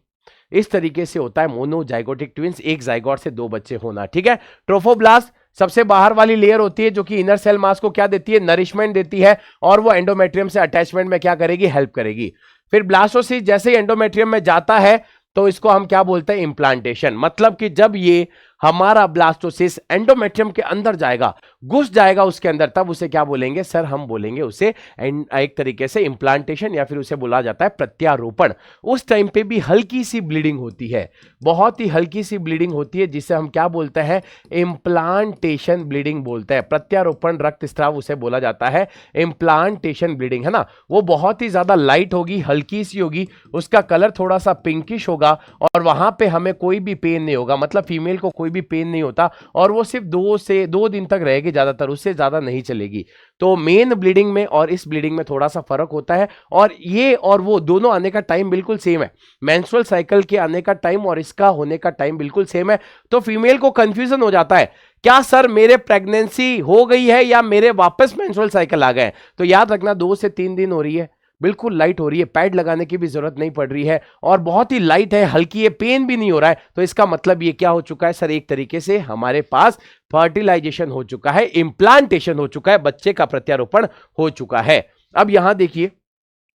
इस तरीके से होता है मोनोजाइगोटिक ट्विंस, एक जाइगोट से 2 बच्चे होना। ठीक है। ट्रोफोब्लास्ट सबसे बाहर वाली लेयर होती है जो कि इनर सेल मास को क्या देती है, नरिशमेंट देती है, और वो एंडोमेट्रियम से अटैचमेंट में क्या करेगी, हेल्प करेगी। फिर ब्लास्टोसिस्ट जैसे ही एंडोमेट्रियम में जाता है तो इसको हम क्या बोलते हैं, इंप्लांटेशन। मतलब कि जब ये हमारा ब्लास्टोसिस्ट एंडोमेट्रियम के अंदर जाएगा, घुस जाएगा उसके अंदर, तब उसे क्या बोलेंगे सर, हम बोलेंगे उसे एक तरीके से इंप्लांटेशन, या फिर उसे बोला जाता है प्रत्यारोपण। उस टाइम पे भी हल्की सी ब्लीडिंग होती है, बहुत ही हल्की सी ब्लीडिंग होती है, जिसे हम क्या बोलते हैं, इंप्लांटेशन ब्लीडिंग बोलते हैं। प्रत्यारोपण रक्तस्राव उसे बोला जाता है, इंप्लांटेशन ब्लीडिंग, है ना। वो बहुत ही ज्यादा लाइट होगी, हल्की सी होगी, उसका कलर थोड़ा सा पिंकिश होगा, और वहां पे हमें कोई भी पेन नहीं होगा, मतलब फीमेल को कोई भी पेन नहीं होता, और वो सिर्फ 2 दिन तक रहेगी ज्यादातर, उससे ज्यादा नहीं चलेगी। तो मेन ब्लीडिंग में और इस ब्लीडिंग में थोड़ा सा फर्क होता है, और ये और वो दोनों आने का टाइम बिल्कुल सेम है। मेंस्ट्रुअल साइकिल के आने का टाइम और इसका होने का टाइम बिल्कुल सेम है। तो फीमेल को कंफ्यूजन हो जाता है, क्या सर मेरे प्रेगनेंसी हो गई है या मेरे वापस मेंस्ट्रुअल साइकिल आ गए। तो याद रखना 2 से 3 दिन हो रही है, बिल्कुल लाइट हो रही है, पैड लगाने की भी जरूरत नहीं पड़ रही है, और बहुत ही लाइट है, हल्की है, पेन भी नहीं हो रहा है। तो इसका मतलब ये क्या हो चुका है सर, एक तरीके से हमारे पास फर्टिलाइजेशन हो चुका है, इंप्लांटेशन हो चुका है, बच्चे का प्रत्यारोपण हो चुका है। अब यहां देखिए,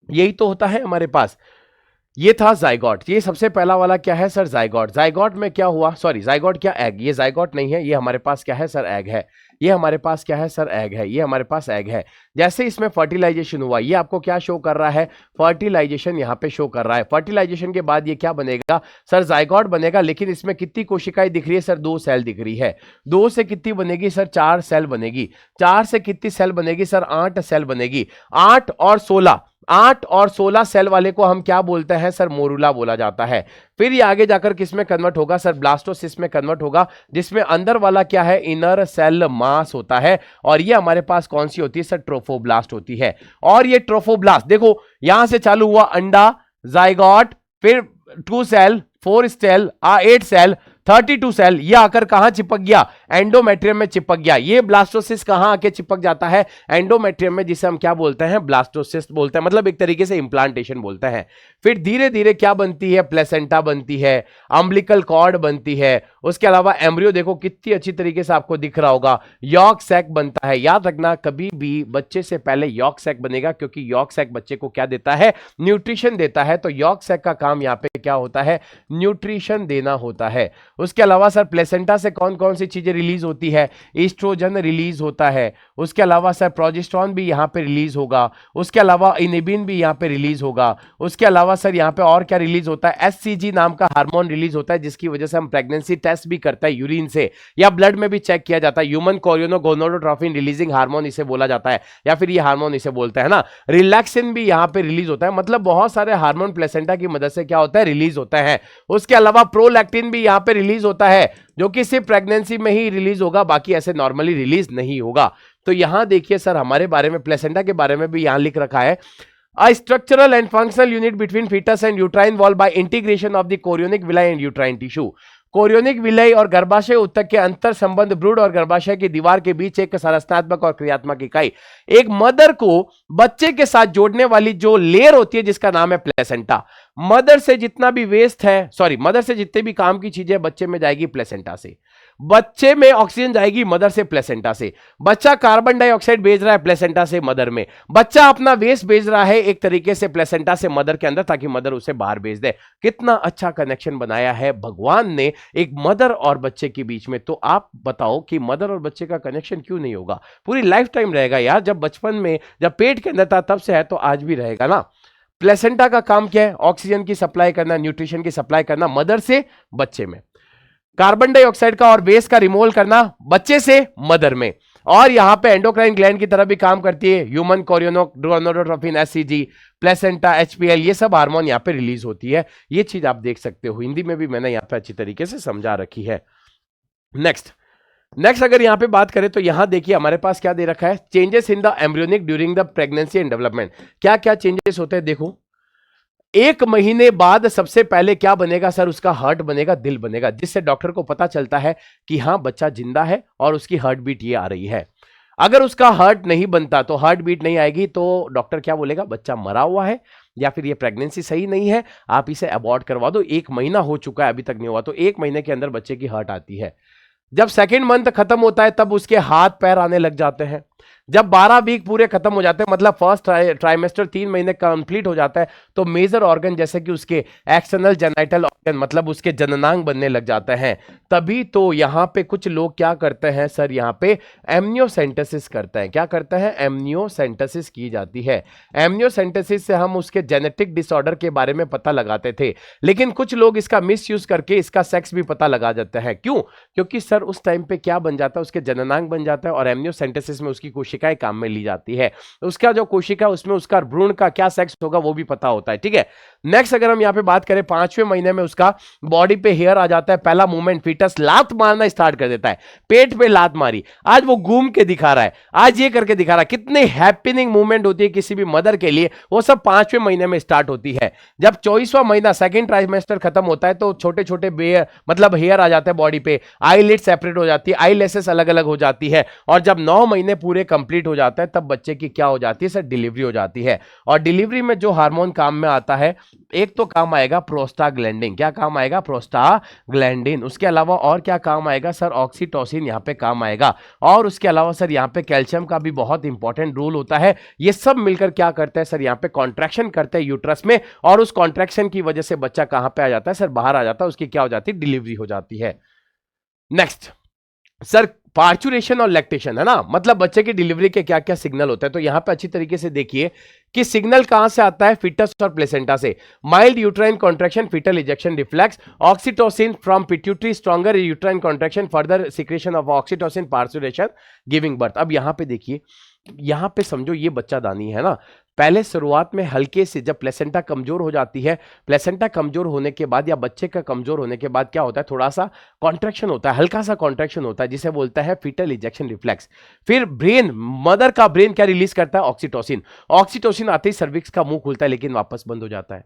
यही तो होता है हमारे पास। ये था जाइगोट, ये सबसे पहला वाला क्या है सर, जाइगोट। जाइगोट में क्या हुआ, सॉरी जाइगोट क्या, एग। ये जाइगोट नहीं है, ये हमारे पास क्या है सर, एग है। ये हमारे पास क्या है सर, एग है। ये हमारे पास एग है। जैसे इसमें फर्टिलाइजेशन हुआ, ये आपको क्या शो कर रहा है, फर्टिलाइजेशन यहाँ पे शो कर रहा है। फर्टिलाइजेशन के बाद ये क्या बनेगा सर, जाइगोट बनेगा। लेकिन इसमें कितनी कोशिकाएं दिख रही है सर, 2 सेल दिख रही है। 2 से कितनी बनेगी सर, 4 सेल बनेगी। 4 से कितनी सेल बनेगी सर, 8 सेल बनेगी। 8 और 16 सेल वाले को हम क्या बोलते हैं सर, मोरुला बोला जाता है। फिर ये आगे जाकर किसमें कन्वर्ट होगा सर, ब्लास्टोसिस्ट में कन्वर्ट होगा, जिसमें अंदर वाला क्या है, इनर सेल मास होता है। और ये हमारे पास कौन सी होती है सर, ट्रोफोब्लास्ट होती है। और ये ट्रोफोब्लास्ट देखो यहां से चालू हुआ, अंडा, जाइगोट, फिर 2 सेल, 4 सेल, 8 सेल, 32 सेल, ये आकर कहां चिपक गया, एंडोमेट्रियम में चिपक गया। ये ब्लास्टोसिस्ट कहां आके चिपक जाता है, एंडोमेट्रियम में, जिसे हम क्या बोलते हैं, ब्लास्टोसिस्ट बोलते हैं, मतलब एक तरीके से इंप्लांटेशन बोलते हैं। फिर धीरे धीरे क्या बनती है, प्लेसेंटा बनती है, अम्बिलिकल कॉर्ड बनती है। उसके अलावा एम्ब्रियो देखो कितनी अच्छी तरीके से आपको दिख रहा होगा, यॉर्क सैक बनता है। याद रखना कभी भी बच्चे से पहले यॉर्क सैक बनेगा, क्योंकि यॉर्क सैक बच्चे को क्या देता है, न्यूट्रिशन देता है। तो यॉर्क सैक का काम यहाँ पे क्या होता है, न्यूट्रिशन देना होता है। उसके अलावा सर प्लेसेंटा से कौन कौन सी चीजें रिलीज होती है, ईस्ट्रोजन रिलीज होता है। उसके अलावा सर प्रोजेस्टेरॉन भी यहाँ पे रिलीज होगा। उसके अलावा इनिबिन भी यहाँ पे रिलीज होगा। उसके अलावा सर यहाँ पे और क्या रिलीज होता है, एससीजी नाम का हार्मोन रिलीज होता है, जिसकी वजह से हम प्रेगनेंसी टेस्ट भी करते हैं यूरिन से, या ब्लड में भी चेक किया जाता है। ह्यूमन कोरियोनोगोनाडोट्रोफिन रिलीजिंग हार्मोन इसे बोला जाता है, या फिर ये हार्मोन इसे बोलते हैं ना। रिलैक्सिन भी यहाँ पे रिलीज होता है, मतलब बहुत सारे हार्मोन प्लेसेंटा की मदद से क्या होता है, रिलीज होता है। उसके अलावा प्रोलैक्टिन भी यहाँ पे रिलीज होता है, जो कि सिर्फ प्रेगनेंसी में ही रिलीज होगा, बाकी ऐसे नॉर्मली रिलीज नहीं होगा। तो यहां देखिए सर हमारे बारे में, प्लेसेंटा के बारे में भी यहां लिख रखा है, A structural and functional unit between fetus and uterine wall by integration of the chorionic villi and uterine tissue. Chorionic विलय और गर्भाशय ऊतक के अंतर संबंध भ्रूण और गर्भाशय की दीवार के बीच एक संरचनात्मक और क्रियात्मक इकाई, एक मदर को बच्चे के साथ जोड़ने वाली जो लेयर होती है जिसका नाम है प्लेसेंटा। मदर से जितना भी वेस्ट है, मदर से जितने भी काम की चीजें बच्चे में जाएगी प्लेसेंटा से, बच्चे में ऑक्सीजन जाएगी मदर से प्लेसेंटा से, बच्चा कार्बन डाइऑक्साइड भेज रहा है प्लेसेंटा से मदर में, बच्चा अपना वेस्ट भेज रहा है एक तरीके से प्लेसेंटा से मदर के अंदर ताकि मदर उसे बाहर भेज दे। कितना अच्छा कनेक्शन बनाया है भगवान ने एक मदर और बच्चे के बीच में। तो आप बताओ कि मदर और बच्चे का कनेक्शन क्यों नहीं होगा, पूरी लाइफ टाइम रहेगा यार। जब बचपन में जब पेट के अंदर था तब से है तो आज भी रहेगा ना। प्लेसेंटा का काम क्या है? ऑक्सीजन की सप्लाई करना, न्यूट्रिशन की सप्लाई करना मदर से बच्चे में, कार्बन डाइऑक्साइड का और वेस्ट का रिमूवल करना बच्चे से मदर में, और यहां पे एंडोक्राइन ग्लैंड की तरह भी काम करती है ह्यूमन कोरियोनोट्रोपिन, एचसीजी, प्लेसेंटा, एचपीएल, ये सब हार्मोन यहां पे रिलीज होती है। ये चीज आप देख सकते हो, हिंदी में भी मैंने यहां पे अच्छी तरीके से समझा रखी है। नेक्स्ट अगर यहां पे बात करें तो यहां देखिए हमारे पास क्या दे रखा है, changes in the embryonic during the pregnancy and development. क्या क्या चेंजेस होते हैं देखो, 1 महीने बाद सबसे पहले क्या बनेगा सर? उसका हार्ट बनेगा, दिल बनेगा, जिससे डॉक्टर को पता चलता है कि हाँ बच्चा जिंदा है और उसकी हार्ट बीट ये आ रही है। अगर उसका हार्ट नहीं बनता तो हार्ट बीट नहीं आएगी तो डॉक्टर क्या बोलेगा? बच्चा मरा हुआ है या फिर ये प्रेगनेंसी सही नहीं है, आप इसे अबॉर्ट करवा दो। 1 महीना हो चुका है अभी तक नहीं हुआ, तो 1 महीने के अंदर बच्चे की हार्ट आती है। जब सेकेंड मंथ खत्म होता है तब उसके हाथ पैर आने लग जाते हैं। जब 12 वीक पूरे खत्म हो जाते हैं, मतलब फर्स्ट ट्राइमेस्टर 3 महीने कंप्लीट हो जाता है, तो मेजर ऑर्गन जैसे कि उसके एक्सटर्नल जेनाइटल ऑर्गन मतलब उसके जननांग बनने लग जाते हैं। तभी तो यहां पे कुछ लोग क्या करते हैं सर, यहां पे एमनियोसेंटेसिस करते हैं। क्या करते हैं? एमनियोसेंटेसिस की जाती है। एमनियोसेंटेसिस से हम उसके जेनेटिक डिसऑर्डर के बारे में पता लगाते थे, लेकिन कुछ लोग इसका मिसयूज करके इसका सेक्स भी पता लगा जाते हैं। क्यों? क्योंकि सर उस टाइम पे क्या बन जाता है, उसके जननांग बन जाता है और एमनियोसेंटेसिस में उसकी कोशिकाएं काम में ली जाती है। उसका जो कोशिका उसमें उसका भ्रूण का क्या सेक्स होगा वो भी पता होता है। ठीक है, नेक्स्ट अगर हम यहां पे बात करें, 5वें महीने में उसका बॉडी पे हेयर आ जाता है। पहला मूवमेंट, फीटस लात मारना स्टार्ट कर देता है। पेट पे लात मारी, आज वो घूम के दिखा रहा है, आज ये करके दिखा रहा है। कितने हैपनिंग मूवमेंट होती है किसी भी मदर के लिए, वो सब 5वें महीने में स्टार्ट होती है। जब 24वां महीना सेकेंड ट्राइमेस्टर खत्म होता है तो छोटे छोटे मतलब हेयर आ जाते हैं बॉडी पे, आईलिड सेपरेट हो जाती है, आईलेसेस अलग अलग हो जाती है, और जब 9 महीने पूरे कंप्लीट हो जाता है तब बच्चे की क्या हो जाती है सर? डिलीवरी हो जाती है। और डिलीवरी में जो हार्मोन काम में आता है, एक तो काम आएगा प्रोस्टाग्लैंडिन। क्या काम आएगा? प्रोस्टाग्लैंडिन। उसके अलावा और क्या काम आएगा सर? ऑक्सीटोसिन यहां पे काम आएगा। और उसके अलावा सर यहां पे कैल्शियम का भी बहुत इंपॉर्टेंट रोल होता है। ये सब मिलकर क्या करते हैं सर? यहां पे कॉन्ट्रैक्शन करते हैं यूट्रस में, और उस कॉन्ट्रैक्शन की वजह से बच्चा कहां पे आ जाता है सर? बाहर आ जाता है, उसकी क्या हो जाती है? डिलीवरी हो जाती है। नेक्स्ट सर, पार्चुरेशन और लैक्टेशन है ना, मतलब बच्चे की डिलीवरी के क्या क्या सिग्नल होते हैं। तो यहां पे अच्छी तरीके से देखिए कि सिग्नल कहां से आता है? फीटस और प्लेसेंटा से। Mild uterine contraction, foetal ejection reflex, oxytocin from pituitary, stronger uterine contraction, further secretion of oxytocin, parturition, giving birth. अब यहां पे देखिए, यहां पे समझो ये बच्चादानी है ना, पहले शुरुआत में हल्के से जब प्लेसेंटा कमजोर हो जाती है, प्लेसेंटा कमजोर होने के बाद या बच्चे का कमजोर होने के बाद क्या होता है? थोड़ा सा कॉन्ट्रैक्शन होता है, हल्का सा कॉन्ट्रैक्शन होता है, जिसे बोलता है फीटल इजेक्शन रिफ्लेक्स। फिर ब्रेन, मदर का ब्रेन क्या रिलीज करता है? ऑक्सीटोसिन। ऑक्सीटोसिन आते ही सर्विक्स का मुंह खुलता है लेकिन वापस बंद हो जाता है।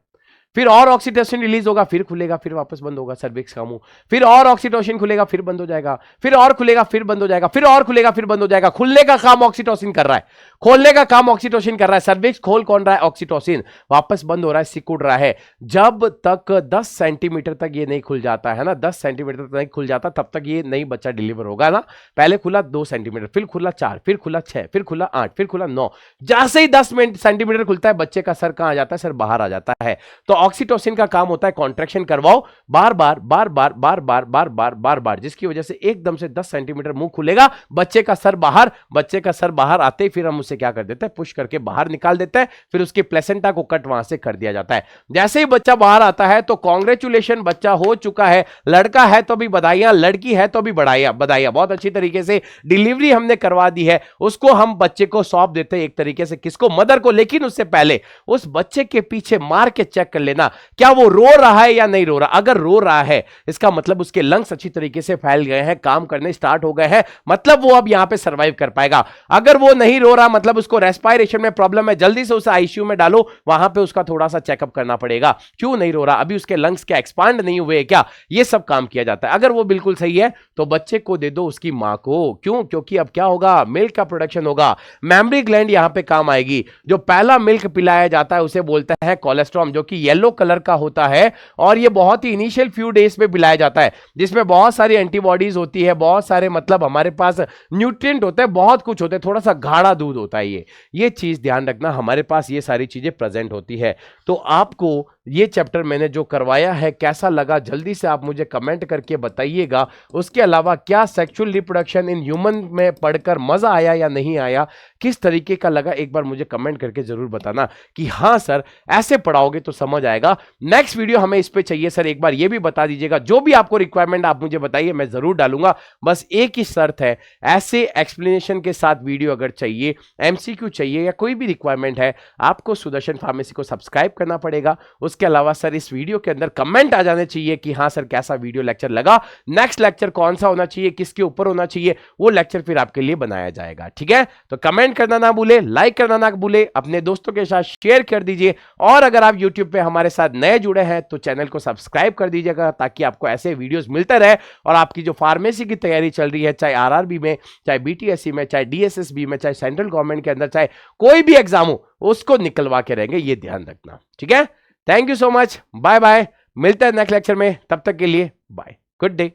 फिर और ऑक्सीटोसिन रिलीज होगा, फिर खुलेगा, फिर वापस बंद होगा सर्विक्स का मुंह। फिर और ऑक्सीटोसिन खुलेगा, फिर बंद हो जाएगा, फिर और खुलेगा, फिर बंद हो जाएगा, फिर और खुलेगा, फिर बंद हो जाएगा। खुलने का काम ऑक्सीटोसिन कर रहा है, खोलने का काम ऑक्सीटोसिन कर रहा है। सर्विक्स खोल कौन रहा है? ऑक्सीटोसिन। वापस बंद हो रहा है, सिकुड़ रहा है। जब तक 10 सेंटीमीटर तक ये नहीं खुल जाता है ना, 10 सेंटीमीटर तक नहीं खुल जाता, तब तक ये नहीं बच्चा डिलीवर होगा ना। पहले खुला 2 सेंटीमीटर, फिर खुला 4, फिर खुला 6, फिर खुला 8, फिर खुला 9। जैसे ही 10 सेंटीमीटर खुलता है, बच्चे का सर कहां आ जाता है सर? बाहर आ जाता है। तो ऑक्सीटोसिन का काम होता है कॉन्ट्रैक्शन करवाओ बार बार बार बार बार बार बार बार बार बार, जिसकी वजह से एकदम से 10 सेंटीमीटर मुंह खुलेगा, बच्चे का सर बाहर। बच्चे का सर बाहर आते ही फिर हम उसे क्या कर देते हैं? पुश करके बाहर निकाल देते हैं। फिर उसकी प्लेसेंटा को कट वहां से कर दिया जाता है। जैसे ही बच्चा बाहर आता है तो कांग्रेचुलेशन, बच्चा हो चुका है। लड़का है तो भी बधाइयां, लड़की है तो भी बधाइयां। बहुत अच्छी तरीके से डिलीवरी हमने करवा दी है। उसको हम बच्चे को सौंप देते हैं एक तरीके से, किसको? मदर को। लेकिन उससे पहले उस बच्चे के पीछे मार के चेक कर लेना, क्या वो रो रहा है या नहीं रो रहा। अगर रो रहा है इसका मतलब उसके लंग्स अच्छी तरीके से फैल गए हैं, काम करने स्टार्ट हो गए हैं, मतलब वो अब यहां पे सर्वाइव कर पाएगा। अगर वो नहीं रो रहा मतलब उसको रेस्पिरेशन में प्रॉब्लम है, जल्दी से उसे आईसीयू में डालो, वहां पे उसका थोड़ा सा चेकअप करना पड़ेगा। क्यों नहीं रो रहा, अभी उसके लंग्स क्या एक्सपांड नहीं हुए क्या, ये सब काम किया जाता है। अगर वो बिल्कुल सही है तो बच्चे को दे दो उसकी मां को। क्यों, क्योंकि अब क्या होगा, मिल्क का प्रोडक्शन होगा, मेमरी ग्लैंड यहां पे काम आएगी। जो पहला मिल्क पिलाया जाता है उसे बोलते हैं कोलेस्ट्रॉम, जो कि येलो कलर का होता है, और ये बहुत ही इनिशियल फ्यू डेज पे पिलाया जाता है, जिसमें बहुत सारी एंटीबॉडीज होती है, बहुत सारे मतलब हमारे पास न्यूट्रिएंट होते हैं, बहुत कुछ होते हैं, थोड़ा सा गाढ़ा दूध होता है। ये चीज ध्यान रखना, हमारे पास ये सारी चीजें प्रेजेंट होती है। तो आपको ये चैप्टर मैंने जो करवाया है कैसा लगा, जल्दी से आप मुझे कमेंट करके बताइएगा। उसके अलावा क्या सेक्सुअल रिप्रोडक्शन इन ह्यूमन में पढ़कर मजा आया या नहीं आया, किस तरीके का लगा, एक बार मुझे कमेंट करके जरूर बताना कि हाँ सर ऐसे पढ़ाओगे तो समझ आएगा। नेक्स्ट वीडियो हमें इस पे चाहिए सर, एक बार ये भी बता दीजिएगा। जो भी आपको रिक्वायरमेंट आप मुझे बताइए, मैं जरूर डालूंगा। बस एक ही शर्त है, ऐसे एक्सप्लेनेशन के साथ वीडियो अगर चाहिए, एमसीक्यू चाहिए या कोई भी रिक्वायरमेंट है, आपको सुदर्शन फार्मेसी को सब्सक्राइब करना पड़ेगा। उसके अलावा सर इस वीडियो के अंदर कमेंट आ जाने चाहिए कि हाँ सर कैसा वीडियो लेक्चर लगा, नेक्स्ट लेक्चर कौन सा होना चाहिए, किसके ऊपर होना चाहिए, वो लेक्चर फिर आपके लिए बनाया जाएगा। ठीक है, तो कमेंट करना ना भूले, लाइक करना ना भूले, अपने दोस्तों के साथ शेयर कर दीजिए। और अगर आप यूट्यूब पे हमारे साथ नए जुड़े हैं तो चैनल को सब्सक्राइब कर दीजिएगा, ताकि आपको ऐसे वीडियोस मिलते रहे और आपकी जो फार्मेसी की तैयारी चल रही है, चाहे आरआरबी में, चाहे बीटीएससी में, चाहे डीएसएसबी में, चाहे सेंट्रल गवर्नमेंट के अंदर, चाहे कोई भी एग्जाम हो, उसको निकलवा के रहेंगे, ये ध्यान रखना। ठीक है, thank you so much, bye bye, मिलते हैं नेक्स्ट लेक्चर में, तब तक के लिए बाय, गुड डे।